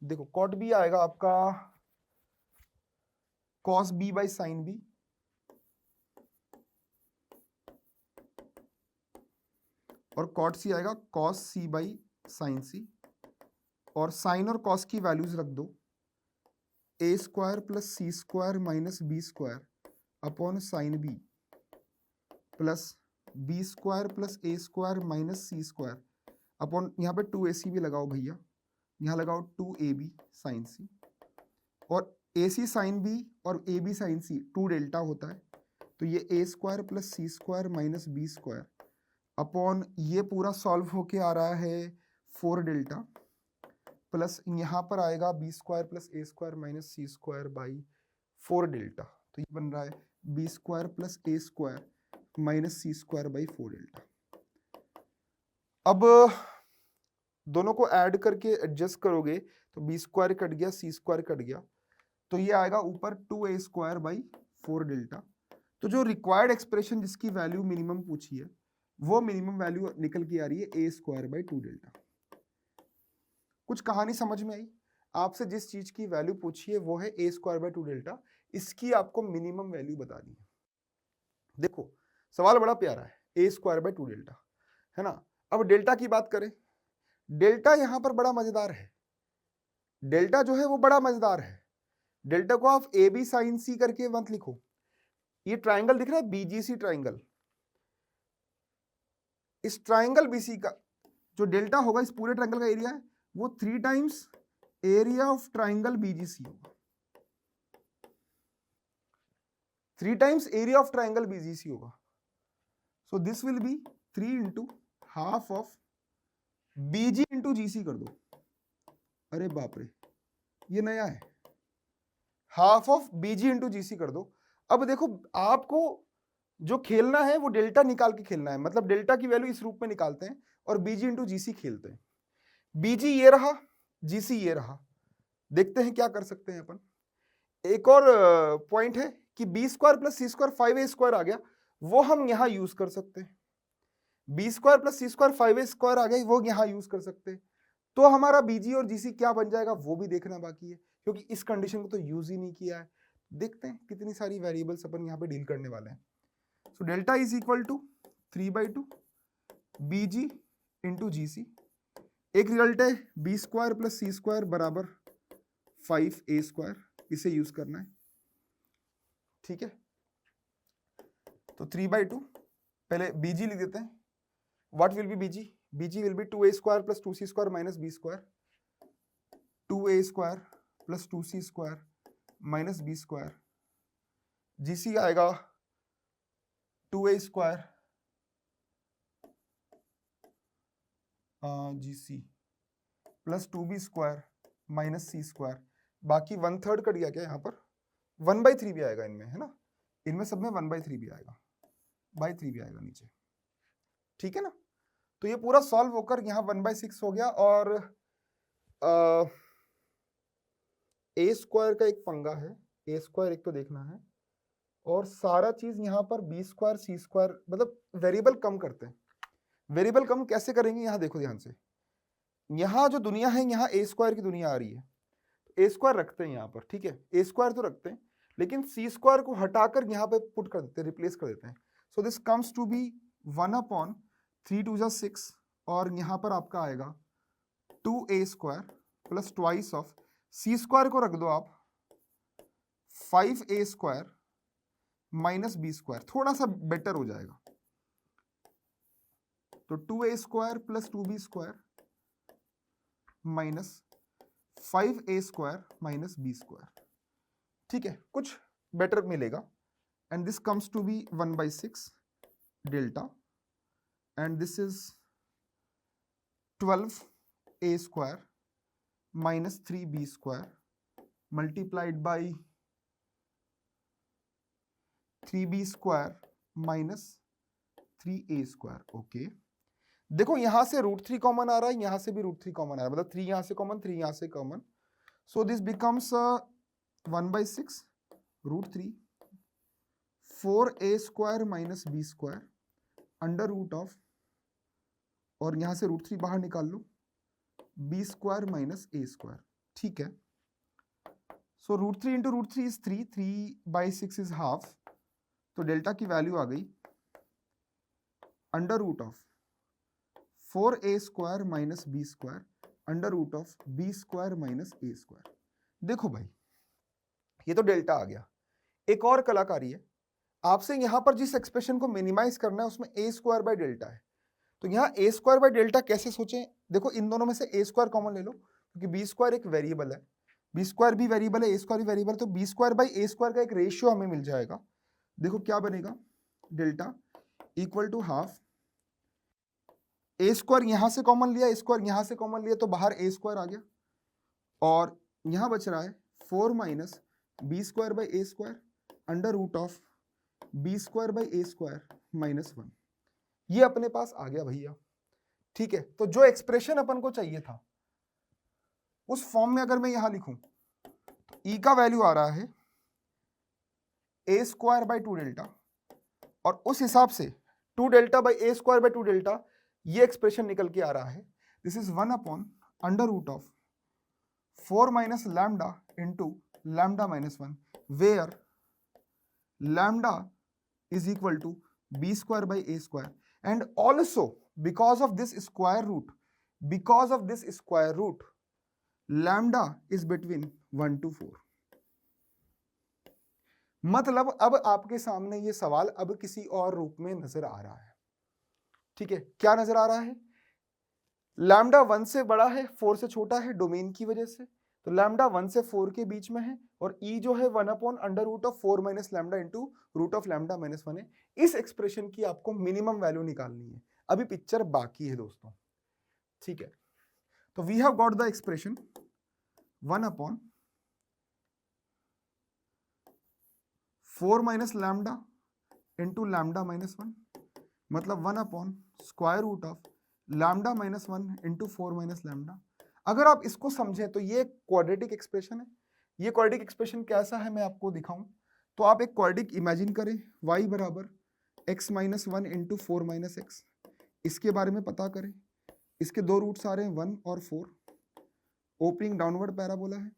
देखो कॉट बी आएगा आपका cos B by sine B, और कॉट सी आएगा cos C by sine C, और साइन और कॉस की वैल्यूज रख दो, A square plus C square minus B square upon sine B plus B square plus A square minus C square upon, यहाँ पे 2ac भी लगाओ भैया, यहाँ लगाओ 2ab साइन सी, और ac साइन बी और ab साइन सी 2 डेल्टा होता है, तो ये a square plus C square minus B square upon ये पूरा सॉल्व होके आ रहा है 4 डेल्टा प्लस यहाँ पर आएगा B square plus A square minus C square by 4 delta, तो ये बन रहा है B square plus A square minus C square by 4 delta. अब दोनों को ऐड करके एडजस्ट करोगे तो बी स्क्वायर कट गया, सी स्क्वायर कट गया, तो ये आएगा ऊपर 2a स्क्वायर बाई 4 डेल्टा। तो जो रिक्वायर्ड एक्सप्रेशन जिसकी वैल्यू मिनिमम पूछी है वो मिनिमम वैल्यू निकल के आ रही है a स्क्वायर बाई 2 डेल्टा। कुछ कहानी समझ में आई? आपसे जिस चीज की वैल्यू पूछी है वो है a स्क्वायर बाई 2 डेल्टा, इसकी आपको मिनिमम वैल्यू बतानी है। देखो सवाल बड़ा प्यारा है, a स्क्वायर बाई 2 डेल्टा है ना। अब डेल्टा की बात करें, डेल्टा यहां पर बड़ा मजेदार है। डेल्टा जो है वो बड़ा मजेदार है। डेल्टा को आप ए बी साइन सी करके मत लिखो। ये ट्राइंगल दिख रहा है बीजीसी ट्राइंगल, इस ट्राइंगल बीसी का जो डेल्टा होगा इस पूरे ट्राइंगल का एरिया है वो 3 times area of triangle BGC होगा। 3 times area of triangle BGC होगा। So this will be 3 into half of BG into GC कर दो। अरे बाप रे, ये नया है, half of BG into GC कर दो। अब देखो आपको जो खेलना है वो डेल्टा निकाल के खेलना है, मतलब डेल्टा की वैल्यू इस रूप में निकालते हैं और बीजी इंटू जीसी खेलते हैं। बीजी ये रहा, जीसी ये रहा। देखते हैं क्या कर सकते हैं अपन। एक और पॉइंट है कि B square plus C square 5a square आ गया, वो हम यहां यूज कर सकते हैं। B square plus C square 5a square आ गया, वो यहां यूज कर सकते हैं। तो हमारा बीजी और जीसी क्या बन जाएगा वो भी देखना बाकी है, क्योंकि इस कंडीशन को तो यूज ही नहीं किया है। देखते हैं कितनी सारी वेरिएबल्स अपन यहाँ पे डील करने वाले हैं। So delta is equal to 3/2 BG into GC. एक रिजल्ट है B square plus C square बराबर 5a स्क्वायर, इसे यूज करना है। ठीक है, तो 3/2 पहले बीजी लिख देते हैं। What will be BG? BG will be 2a square plus 2c square minus b square, 2a square plus 2c square minus b square. GC आएगा 2a square GC plus 2b square minus c square. बाकी 1/3 cut गया क्या यहाँ पर? 1/3 भी आएगा इनमें, है ना, इनमें सब में 1/3 भी आएगा, बाई 3 भी आएगा नीचे। ठीक है ना, तो ये पूरा सॉल्व होकर यहाँ 1/6 हो गया। और ए स्क्वायर का एक पंगा है, ए स्क्वायर एक तो देखना है, और सारा चीज यहाँ पर बी स्क्वायर सी स्क्वायर, मतलब वेरिएबल कम करते हैं। वेरिएबल कम कैसे करेंगे, यहाँ देखो ध्यान से, यहाँ जो दुनिया है यहाँ ए स्क्वायर की दुनिया आ रही है, ए स्क्वायर रखते हैं यहाँ पर, ठीक है, ए स्क्वायर तो रखते हैं, लेकिन सी स्क्वायर को हटाकर यहाँ पे पुट कर देते हैं, रिप्लेस कर देते हैं। So this comes to be 1/3 2 जा 6, और यहाँ पर आपका आएगा 2a square plus twice of C square को रख दो आप 5a square minus B square, थोड़ा सा बेटर हो जाएगा, तो 2a square plus 2b square minus 5a square minus B square, ठीक है, कुछ बेटर मिलेगा। And this comes to be 1/6 delta, and this is 12a square minus 3b square multiplied by 3b square minus 3a square. Okay, देखो यहां से √3 common आ रहा है, यहां से भी √3 कॉमन आ रहा है, मतलब 3 यहां से कॉमन, 3 यहां से common, so this becomes 1/6 √3 4a square minus b square under root of, और यहां से √3 बाहर निकाल लो, b square minus a square, ठीक है। So √3 into √3 is 3, 3/6 is half, तो डेल्टा की वैल्यू आ गई under root of 4a square minus b square under root of b square minus a square. देखो भाई ये तो डेल्टा आ गया। एक और कलाकारी है, आपसे यहां पर जिस एक्सप्रेशन को मिनिमाइज करना है उसमें a स्क्वायर बाय डेल्टा है, तो यहाँ a स्क्वायर बाय डेल्टा कैसे सोचें, देखो इन दोनों में से a स्क्वायर कॉमन ले लो, क्योंकि b स्क्वायर एक वेरिएबल है, b स्क्वायर भी वेरिएबल है, a स्क्वायर भी वेरिएबल, तो b square by a square का एक रेशियो हमें मिल जाएगा। देखो क्या बनेगा, delta equal to half, a square यहां से कॉमन लिया, a स्क्वायर यहां से कॉमन लिया, तो बाहर a स्क्वायर आ गया, और यहां बच रहा है 4 minus B square by A square under root of B square by A square minus 1, ये अपने पास आ गया भैया, ठीक है। तो जो एक्सप्रेशन अपन को चाहिए था उस फॉर्म में अगर मैं यहां लिखूं तो e का वैल्यू आ रहा है a स्क्वायर बाई 2 डेल्टा, और उस हिसाब से 2 delta by a square by 2 delta, ये एक्सप्रेशन निकल के आ रहा है, this is 1 upon under root of 4 minus lambda into lambda minus 1, where lambda is equal to b square by a square, and also because of this square root lambda is between 1 to 4। मतलब अब आपके सामने ये सवाल अब किसी और रूप में नजर आ रहा है, ठीक है। क्या नजर आ रहा है, लैम्डा 1 से बड़ा है 4 से छोटा है डोमेन की वजह से, तो लैम्डा 1 से 4 के बीच में है, और e जो है 1 upon under root of 4 minus lambda into root of lambda minus 1 है। इस एक्सप्रेशन की आपको मिनिमम वैल्यू निकालनी है, अभी पिक्चर बाकी है दोस्तों, ठीक है। तो we have got the expression 1 upon 4 minus lambda into lambda minus 1, मतलब 1 upon square root of lambda minus 1 into 4 minus lambda. अगर आप इसको समझें तो ये क्वाड्रेटिक एक्सप्रेशन है। ये क्वाड्रेटिक एक्सप्रेशन कैसा है मैं आपको दिखाऊं, तो आप एक क्वाड्रेटिक इमेजिन करें, y बराबर x minus 1 into 4 minus x, इसके बारे में पता करें। इसके दो रूट्स आ रहे हैं 1 और 4, ओपनिंग डाउनवर्ड पैराबोला है,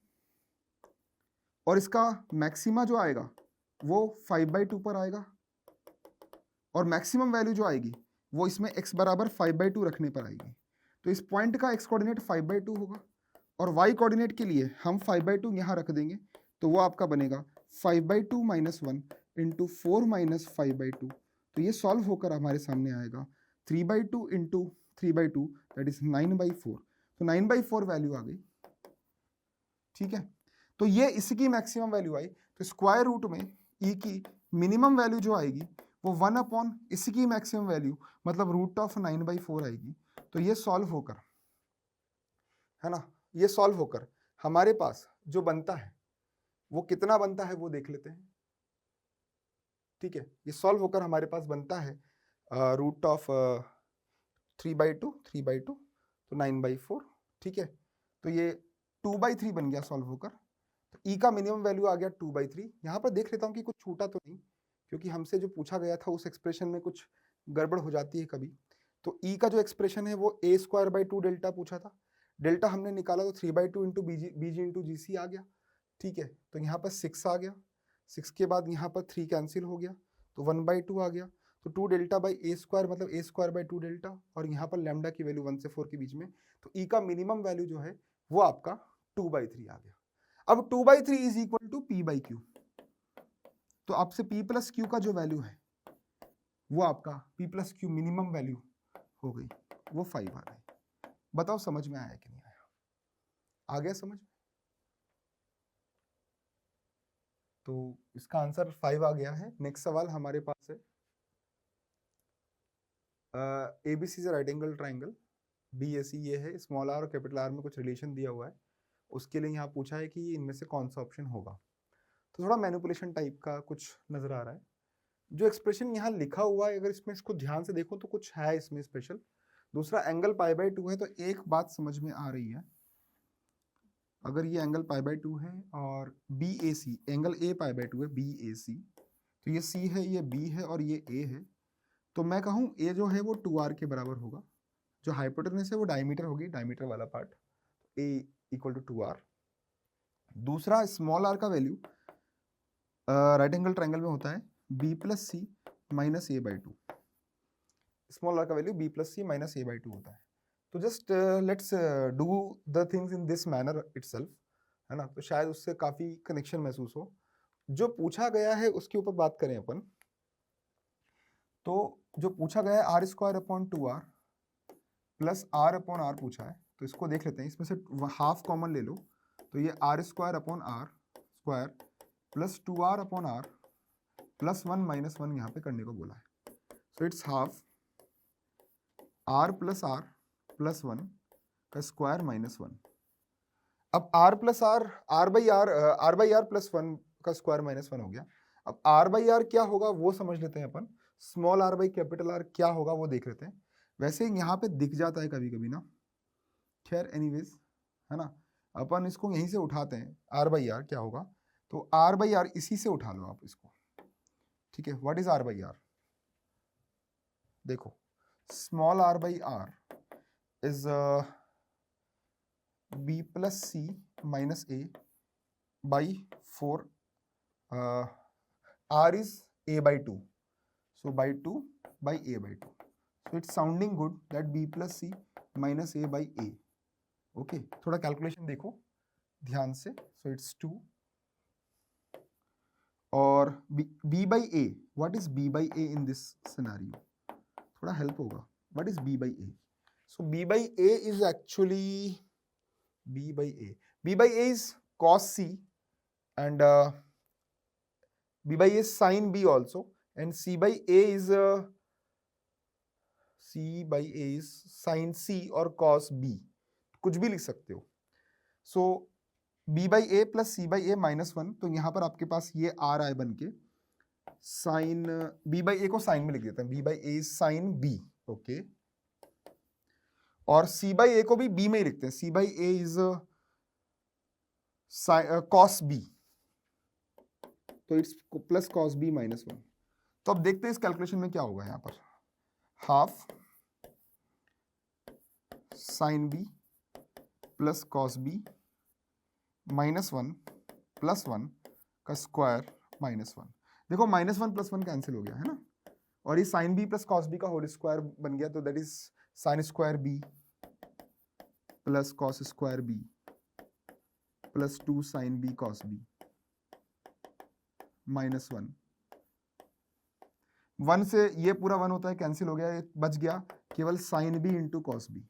और इसका मैक्सिमा जो आएगा वो 5/2 पर आएगा, और मैक्सिमम वैल्यू जो आएगी वो इसमें x बराबर 5/2 रखने पर आएगी। तो इस पॉइंट का x कोऑर्डिनेट 5/2 होगा, और y कोऑर्डिनेट के लिए हम 5/2 यहाँ रख देंगे, तो वो आपका बनेगा 5/2 माइनस 1 इंटू 4 माइनस 5/2, तो ये सॉल्व होकर हमारे सामने आएगा 3/2 इंटू 3/2 दैट इज 9/4, तो 9/4 वैल्यू आ गई, ठीक है। तो ये इसकी मैक्सिमम वैल्यू आई, तो स्क्वायर रूट में e की मिनिमम वैल्यू जो आएगी वो 1 अपॉन इसकी मैक्सिमम वैल्यू मतलब रूट ऑफ 9/4 आएगी। तो ये सॉल्व होकर, है ना, ये सॉल्व होकर हमारे पास जो बनता है वो कितना बनता है वो देख लेते हैं, ठीक है। ये सॉल्व होकर हमारे पास बनता है रूट ऑफ 3/2 तो 9/4, ठीक है। तो ये 2/3 बन गया सॉल्व होकर, तो ई का मिनिमम वैल्यू आ गया 2/3। यहाँ पर देख लेता हूँ कि कुछ छूटा तो नहीं, क्योंकि हमसे जो पूछा गया था उस एक्सप्रेशन में कुछ गड़बड़ हो जाती है कभी। तो ई का जो एक्सप्रेशन है वो a² डेल्टा पूछा था, डेल्टा हमने निकाला तो 3/2 इंटू बीजी इंटू जीसी आ गया। ठीक है, तो यहाँ पर 6 आ गया, 6 के बाद यहाँ पर 3 कैंसिल हो गया तो 1/2 आ गया। तो 2 डेल्टा बाई a² मतलब a² डेल्टा, और यहाँ पर लैम्डा की वैल्यू 1 से 4 के बीच में। तो ई का मिनिमम वैल्यू जो है वो आपका 2/3 आ गया। अब 2/3 इज इक्वल टू p/q। तो आपसे p प्लस क्यू का जो वैल्यू है वो आपका p plus Q minimum value हो गई, वो 5 आ गई। बताओ समझ में आया कि नहीं आया? आ गया समझ में? तो इसका आंसर 5 आ गया है। नेक्स्ट सवाल हमारे पास है, एबीसी से राइट एंगल ट्राइंगल बीएसी ये है, स्मॉल आर और कैपिटल आर में कुछ रिलेशन दिया हुआ है, उसके लिए यहाँ पूछा है कि इनमें से कौन सा ऑप्शन होगा। तो थोड़ा मैनिपुलेशन टाइप का कुछ नजर आ रहा है। जो एक्सप्रेशन यहाँ लिखा हुआ है, अगर इसमें इसको ध्यान से देखो तो कुछ है इसमें स्पेशल। दूसरा एंगल π/2 है, तो एक बात समझ में आ रही है, अगर ये एंगल π/2 है और BAC एंगल A π/2 है BAC, तो ये C है, ये B है और ये A है, तो मैं कहूँ A जो है वो 2R के बराबर होगा। जो हाइपोटेनस है वो डायमीटर होगी, डायमीटर वाला part, A equal to 2R। दूसरा स्मॉल r का वैल्यू राइट एंगल ट्राइंगल में होता है B plus C minus A/2। Small r का value B plus C minus A/2 होता है। तो just let's do the things in this manner itself, है ना, तो शायद उससे काफी कनेक्शन महसूस हो। जो पूछा गया है उसके ऊपर बात करें अपन, तो जो पूछा गया है r² / 2r प्लस r/r पूछा है, तो इसको देख लेते हैं। इसमें से हाफ कॉमन ले लो, तो ये r² / r² plus 2r/r plus 1 minus 1 यहाँ पे करने को बोला है। So it's half r plus r plus 1 का स्क्वायर माइनस 1। अब r plus r, r/r plus 1 का स्क्वायर माइनस 1 हो गया। अब r/r क्या होगा वो समझ लेते हैं अपन, small r by capital R क्या होगा वो देख लेते हैं। वैसे यहाँ पे दिख जाता है कभी कभी ना, खैर एनीवेज, है ना, अपन इसको यहीं से उठाते हैं। r/r क्या होगा, तो r/r इसी से उठा लो आप इसको। ठीक है, व्हाट इज r/r? देखो small r/r is b plus c minus a by 4, r is a/2, so by 2 by a/2, so it's sounding good that b plus c minus a by a। Okay, थोड़ा calculation देखो ध्यान से, so it's 2 और b by a, what is b by a in this scenario? थोड़ा help होगा, what is b by a? So b by a is actually b by a is cos c and b by a is sin b also, and c by a is sin c और cos b, कुछ भी लिख सकते हो। सो b by a plus c by a minus 1, तो यहाँ पर आपके पास ये r आए बन के साइन b by a को साइन में लिख देते हैं, b by a is sin b, okay, और c by a को भी b में ही लिखते हैं, c by a is cos b, तो it's plus cos b minus 1। तो अब देखते हैं इस कैलकुलेशन में क्या होगा। यहाँ पर half sine b plus cos b minus 1 plus 1 का स्क्वायर माइनस 1। देखो माइनस 1 प्लस 1 कैंसिल हो गया है ना, और ये sine b plus cos b का होल स्क्वायर बन गया, तो that is sine square b plus cos square b plus 2 sine b cos b minus 1। 1 से ये पूरा 1 होता है, कैंसिल हो गया, बच गया केवल sine b into cos B.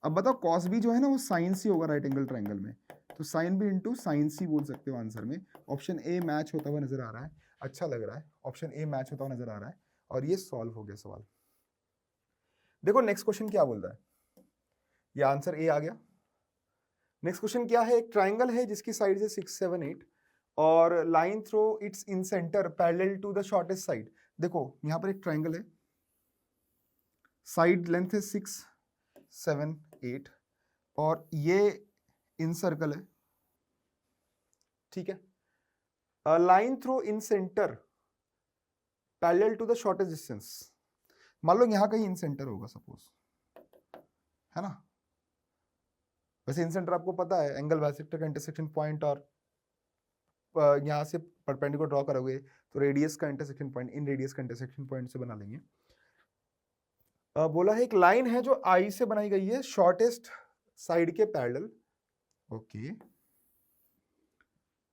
अब बताओ कॉस बी जो है ना वो साइन सी होगा राइट एंगल ट्राइंगल में, तो साइन बी इंटू साइन सी बोल सकते हो आंसर में। ऑप्शन ए मैच होता हुआ नजर आ रहा है, अच्छा लग रहा है, ऑप्शन ए मैच होता हुआ नजर आ रहा है, और ये सॉल्व हो गया सवाल। देखो नेक्स्ट क्वेश्चन क्या बोल रहा है, ये आंसर ए आ गया। नेक्स्ट क्वेश्चन क्या है, एक ट्राइंगल है जिसकी साइड है 6, 7, 8 और line through its incentre parallel to the shortest side. देखो यहाँ पर एक ट्राइंगल है, साइड लेंथ है 6, 7, 8 और ये इन सर्कल है, ठीक है। Line through incentre parallel to the shortest distance, मान लो यहां कहीं इन सेंटर होगा सपोज, है ना। वैसे इन सेंटर आपको पता है एंगल बाइसेक्टर का इंटरसेक्शन पॉइंट, और यहां से परपेंडिकुलर ड्रॉ करोगे तो रेडियस का इंटरसेक्शन पॉइंट इन रेडियस का इंटरसेक्शन पॉइंट से बना लेंगे। बोला है एक लाइन है जो आई से बनाई गई है शॉर्टेस्ट साइड के पैरेलल, ओके,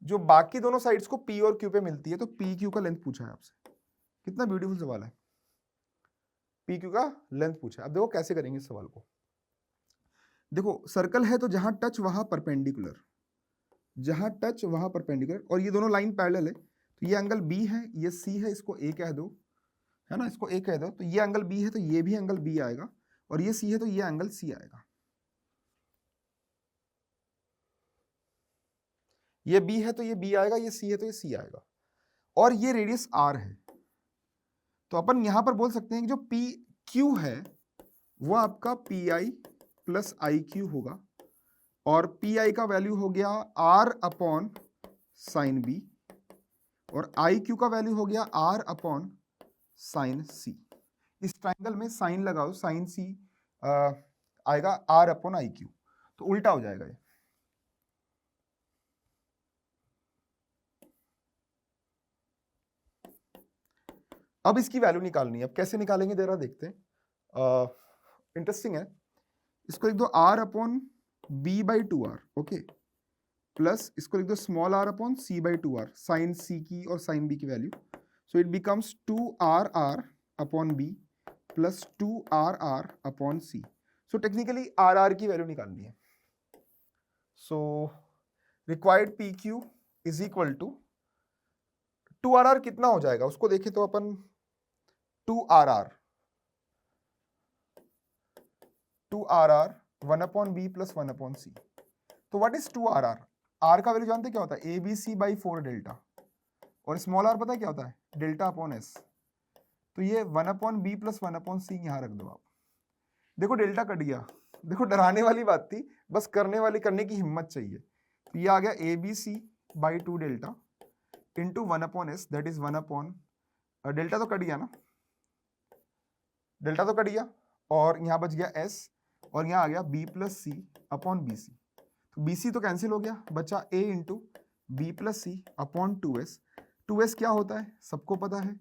जो बाकी दोनों साइड्स को पी और क्यू पे मिलती है। तो पी क्यू का लेंथ पूछा है आपसे, कितना ब्यूटीफुल सवाल है। पी क्यू का लेंथ पूछा है। अब देखो कैसे करेंगे इस सवाल को। देखो सर्कल है तो जहां टच वहां परपेंडिकुलर, जहां टच वहां परपेंडिकुलर, और ये दोनों लाइन पैरेलल है, तो ये एंगल बी है, ये सी है, इसको ए कह दो, है ना, इसको ए कह दो। तो ये एंगल बी है तो ये भी एंगल बी आएगा, और ये सी है तो ये एंगल सी आएगा। ये बी है तो ये बी आएगा, ये सी है तो ये सी आएगा, और ये रेडियस आर है। तो अपन यहां पर बोल सकते हैं कि जो पी क्यू है वो आपका P I plus I Q होगा, और पी आई का वैल्यू हो गया आर अपॉन साइन बी, और आई क्यू का वैल्यू हो गया आर अपॉन साइन सी। इस ट्राइंगल में साइन लगाओ, साइन सी आएगा आर अपॉन आई क्यू, तो उल्टा हो जाएगा ये। अब इसकी वैल्यू निकालनी है। अब कैसे निकालेंगे जरा देखते हैं, इंटरेस्टिंग है। इसको लिख दो R upon B by two R, okay, plus इसको लिख दो small R upon C by two R, sine C की और साइन बी की वैल्यू। So it becomes 2RR upon B plus 2RR upon C. So technically RR की value निकालनी है। So required P Q is equal to 2RR कितना हो जाएगा उसको देखें तो अपन 2RR 1 upon B plus 1 upon सी। तो व्हाट इज 2RR? आर का वैल्यू जानते क्या होता है? ABC बाई 4 डेल्टा, और स्मॉल आर पता है क्या होता है? Delta upon S. तो ये 1 अपॉन बी प्लस 1 अपॉन सी यहां रख दो आप। देखो डेल्टा कट गया, देखो डराने वाली बात थी, बस करने की हिम्मत चाहिए। तो ये आ गया ABC by 2 delta into 1 upon S, that is 1 upon delta तो कट गया ना, डेल्टा तो कट गया, और यहाँ बच गया एस, और यहाँ आ गया बी प्लस सी अपॉन बी सी। तो बी सी तो कैंसिल हो गया, बचा ए इंटू बी प्लस सी अपॉन 2s। 2s क्या होता है सबको पता है,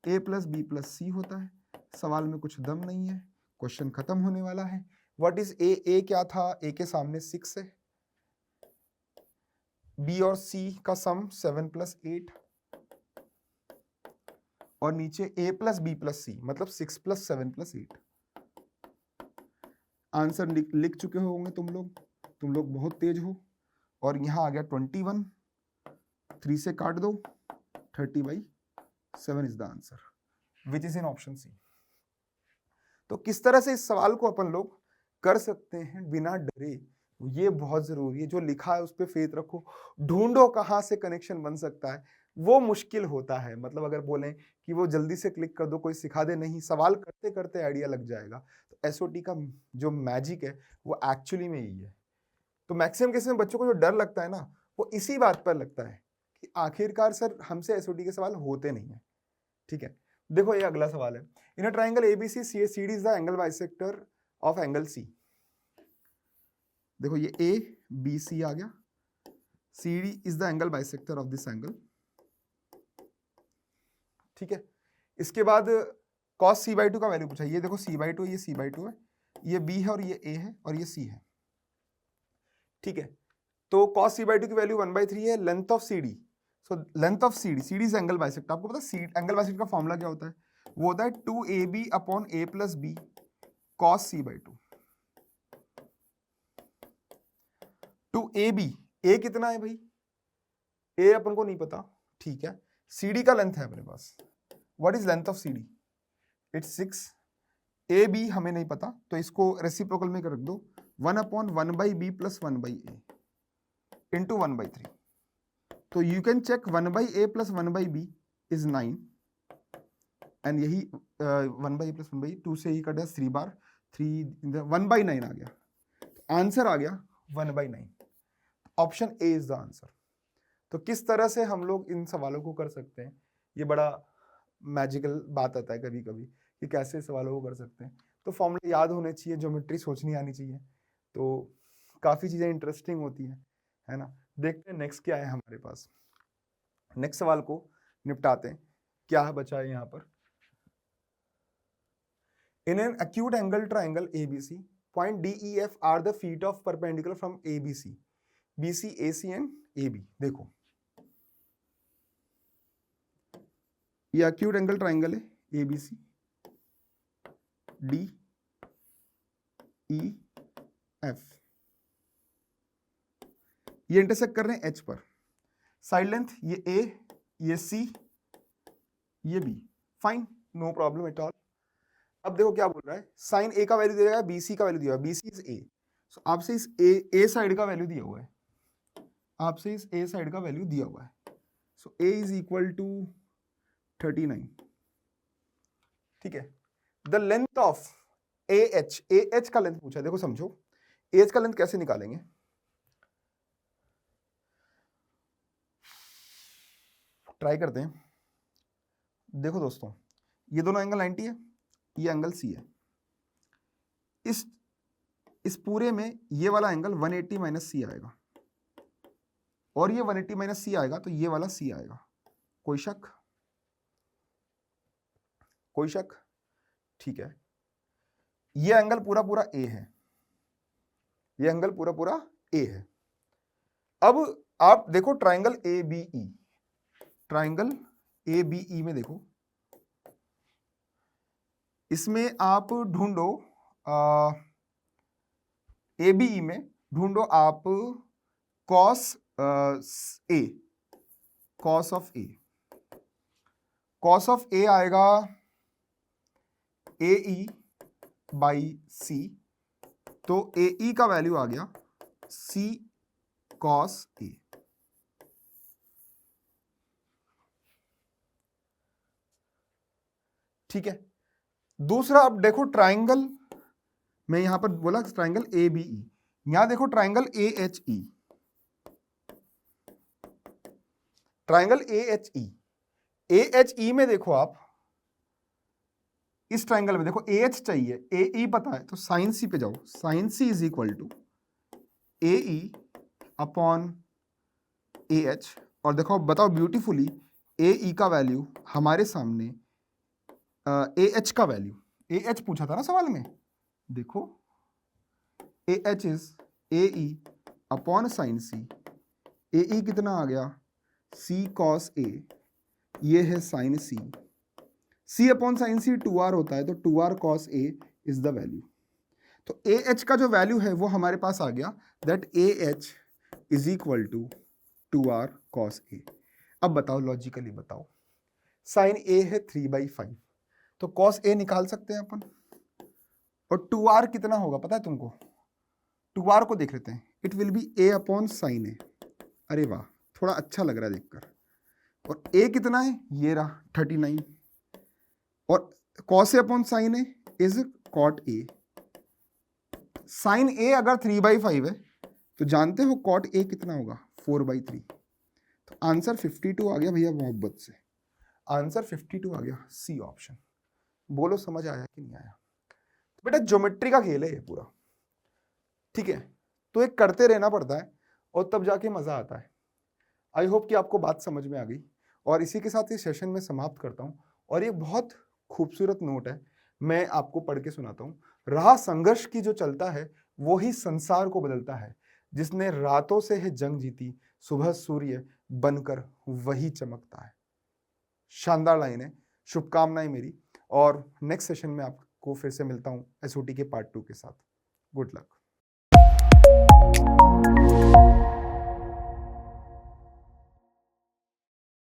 a प्लस बी प्लस सी होता है। सवाल में कुछ दम नहीं है, क्वेश्चन खत्म होने वाला है। What is a? ए क्या था? ए के सामने 6 है, बी और सी का सम 7 प्लस 8, और नीचे a प्लस बी प्लस सी मतलब 6 प्लस 7 प्लस 8। आंसर लिख चुके होंगे तुम लोग बहुत तेज हो। और यहां आ गया 21, 3 से काट दो, 30/7 is the answer, which is in option C. तो किस तरह से इस सवाल को अपन लोग कर सकते हैं बिना डरे, ये बहुत जरूरी है। जो लिखा है उस पर फेथ रखो, ढूंढो कहां से कनेक्शन बन सकता है, वो मुश्किल होता है। मतलब अगर बोलें कि वो जल्दी से क्लिक कर दो, कोई सिखा दे, नहीं, सवाल करते करते आइडिया लग जाएगा। तो एसओटी का जो मैजिक है वो एक्चुअली में यही है। तो मैक्सिमम केस में बच्चों को जो डर लगता है ना, वो इसी बात पर लगता है कि आखिरकार सर हमसे एसओटी के सवाल होते नहीं है। ठीक है, देखो ये अगला सवाल है। In a triangle ABC CD is the angle bisector of angle C. देखो ये ABC आ गया, CD is the angle bisector of this angle. ठीक है, इसके बाद cos C/2 का वैल्यू पूछा। ये देखो C/2, ये C/2 है, ये B है और ये A है और ये C है। ठीक है, तो cos C/2 की वैल्यू 1/3 है। Length of CD, so length of CD is angle bisector. आपको पता है एंगल बाइसेक्टर का फॉर्मूला क्या होता है? वो होता है 2AB upon A plus B cos C/2। 2AB, A कितना है भाई? A अपन को नहीं पता, ठीक है। CD का लेंथ है अपने पास, what is length of CD? It's 6। AB हमें नहीं पता, तो इसको रेसिप्रोकल में रख दो, 1 upon 1/B plus 1/A into 1/3। तो you can check 1/A plus 1/B is 9, and यही 1/A प्लस 1/B 2 से ही कट गया, 3 बार 3 1/9 आ गया। आंसर आ गया 1/9। Option A is the answer. तो किस तरह से हम लोग इन सवालों को कर सकते हैं, ये बड़ा मैजिकल बात आता है कभी कभी कि कैसे सवालों को कर सकते हैं। तो फॉर्मूले याद होने चाहिए, ज्योमेट्री सोचनी आनी चाहिए, तो काफ़ी चीज़ें इंटरेस्टिंग होती हैं, है ना। देखते हैं नेक्स्ट क्या है हमारे पास। नेक्स्ट सवाल को निपटाते हैं, क्या बचा है यहाँ पर। In an acute angle triangle ABC, point DEF are the feet of perpendicular from ABC, BC, AC and AB। देखो ये acute angle triangle है ABC, D E F, ये इंटरसेक्ट कर रहे हैं H पर। साइड लेंथ ये A, ये C, ये B, fine, no problem at all. अब देखो क्या बोल रहा है, साइन ए का वैल्यू दिया, बीसी का वैल्यू दिया, बीसी इज ए। सो आपसे इस ए साइड का वैल्यू दिया हुआ है, आपसे इस ए साइड का वैल्यू दिया हुआ है। सो ए इज इक्वल टू 39, ठीक है। The length of A H का लेंथ पूछा है। देखो समझो, एच का लेंथ कैसे निकालेंगे, ट्राई करते हैं। देखो दोस्तों, ये दोनों एंगल 90 है, ये एंगल सी है। इस पूरे में ये वाला एंगल 180 माइनस सी आएगा, और ये 180 माइनस सी आएगा, तो ये वाला सी आएगा। कोई शक? कोई शक? ठीक है। ये एंगल पूरा पूरा ए है, ये एंगल पूरा पूरा ए है। अब आप देखो triangle A B E, triangle A B E में देखो, इसमें आप ढूंढो ए बी ई में ढूंढो आप cos A, cos of A. Cos of A आएगा ए ई बाई सी, तो ए ई का वैल्यू आ गया सी कॉस ए। ठीक है। दूसरा अब देखो ट्राइंगल, मैं यहां पर बोला ट्राइंगल ए बी ई, यहां देखो triangle A H E, triangle A H E. A H E में देखो आप, इस ट्राइंगल में देखो ए एच चाहिए, ए ई पता है, तो साइन सी पे जाओ। Sine C is equal to A E upon A H, और देखो बताओ ब्यूटीफुली, ए ई का वैल्यू हमारे सामने ए एच का वैल्यू, ए एच पूछा था ना सवाल में, देखो A H is A E upon sine C. A E कितना आ गया, सी कॉस ए, ये है sine C. C upon sine C 2r होता है, तो 2r cos A is the value. तो ए एच का जो वैल्यू है वो हमारे पास आ गया, that A H is equal to 2r cos A. अब बताओ लॉजिकली बताओ, साइन ए है 3/5, तो कॉस ए निकाल सकते हैं अपन, और 2r कितना होगा पता है तुमको, 2r को देख लेते हैं, it will be A upon sign A. अरे वाह, थोड़ा अच्छा लग रहा है देखकर। और ए कितना है, ये रहा 39, और cos A upon sign A is cot A. Sin A अगर 3/5 है, तो जानते हो कॉट ए कितना होगा, 4/3। तो आंसर 52 आ गया भैया, मोहब्बत से आंसर 52 आ गया, सी ऑप्शन। बोलो समझ आया कि नहीं आया? बेटा ज्योमेट्री का खेल है ये पूरा, ठीक है। तो एक करते रहना पड़ता है, और तब जाके मजा आता है। आई होप कि आपको बात समझ में आ गई, और इसी के साथ इस सेशन में समाप्त करता हूं। और ये बहुत खूबसूरत नोट है, मैं आपको पढ़ के सुनाता हूं। राह संघर्ष की जो चलता है, वो ही संसार को बदलता है। जिसने रातों से है जंग जीती, सुबह सूर्य बनकर वही चमकता है। शानदार लाइन है, शुभकामनाएं मेरी। और नेक्स्ट सेशन में आपको फिर से मिलता हूं एसओटी के पार्ट 2 के साथ। Good luck.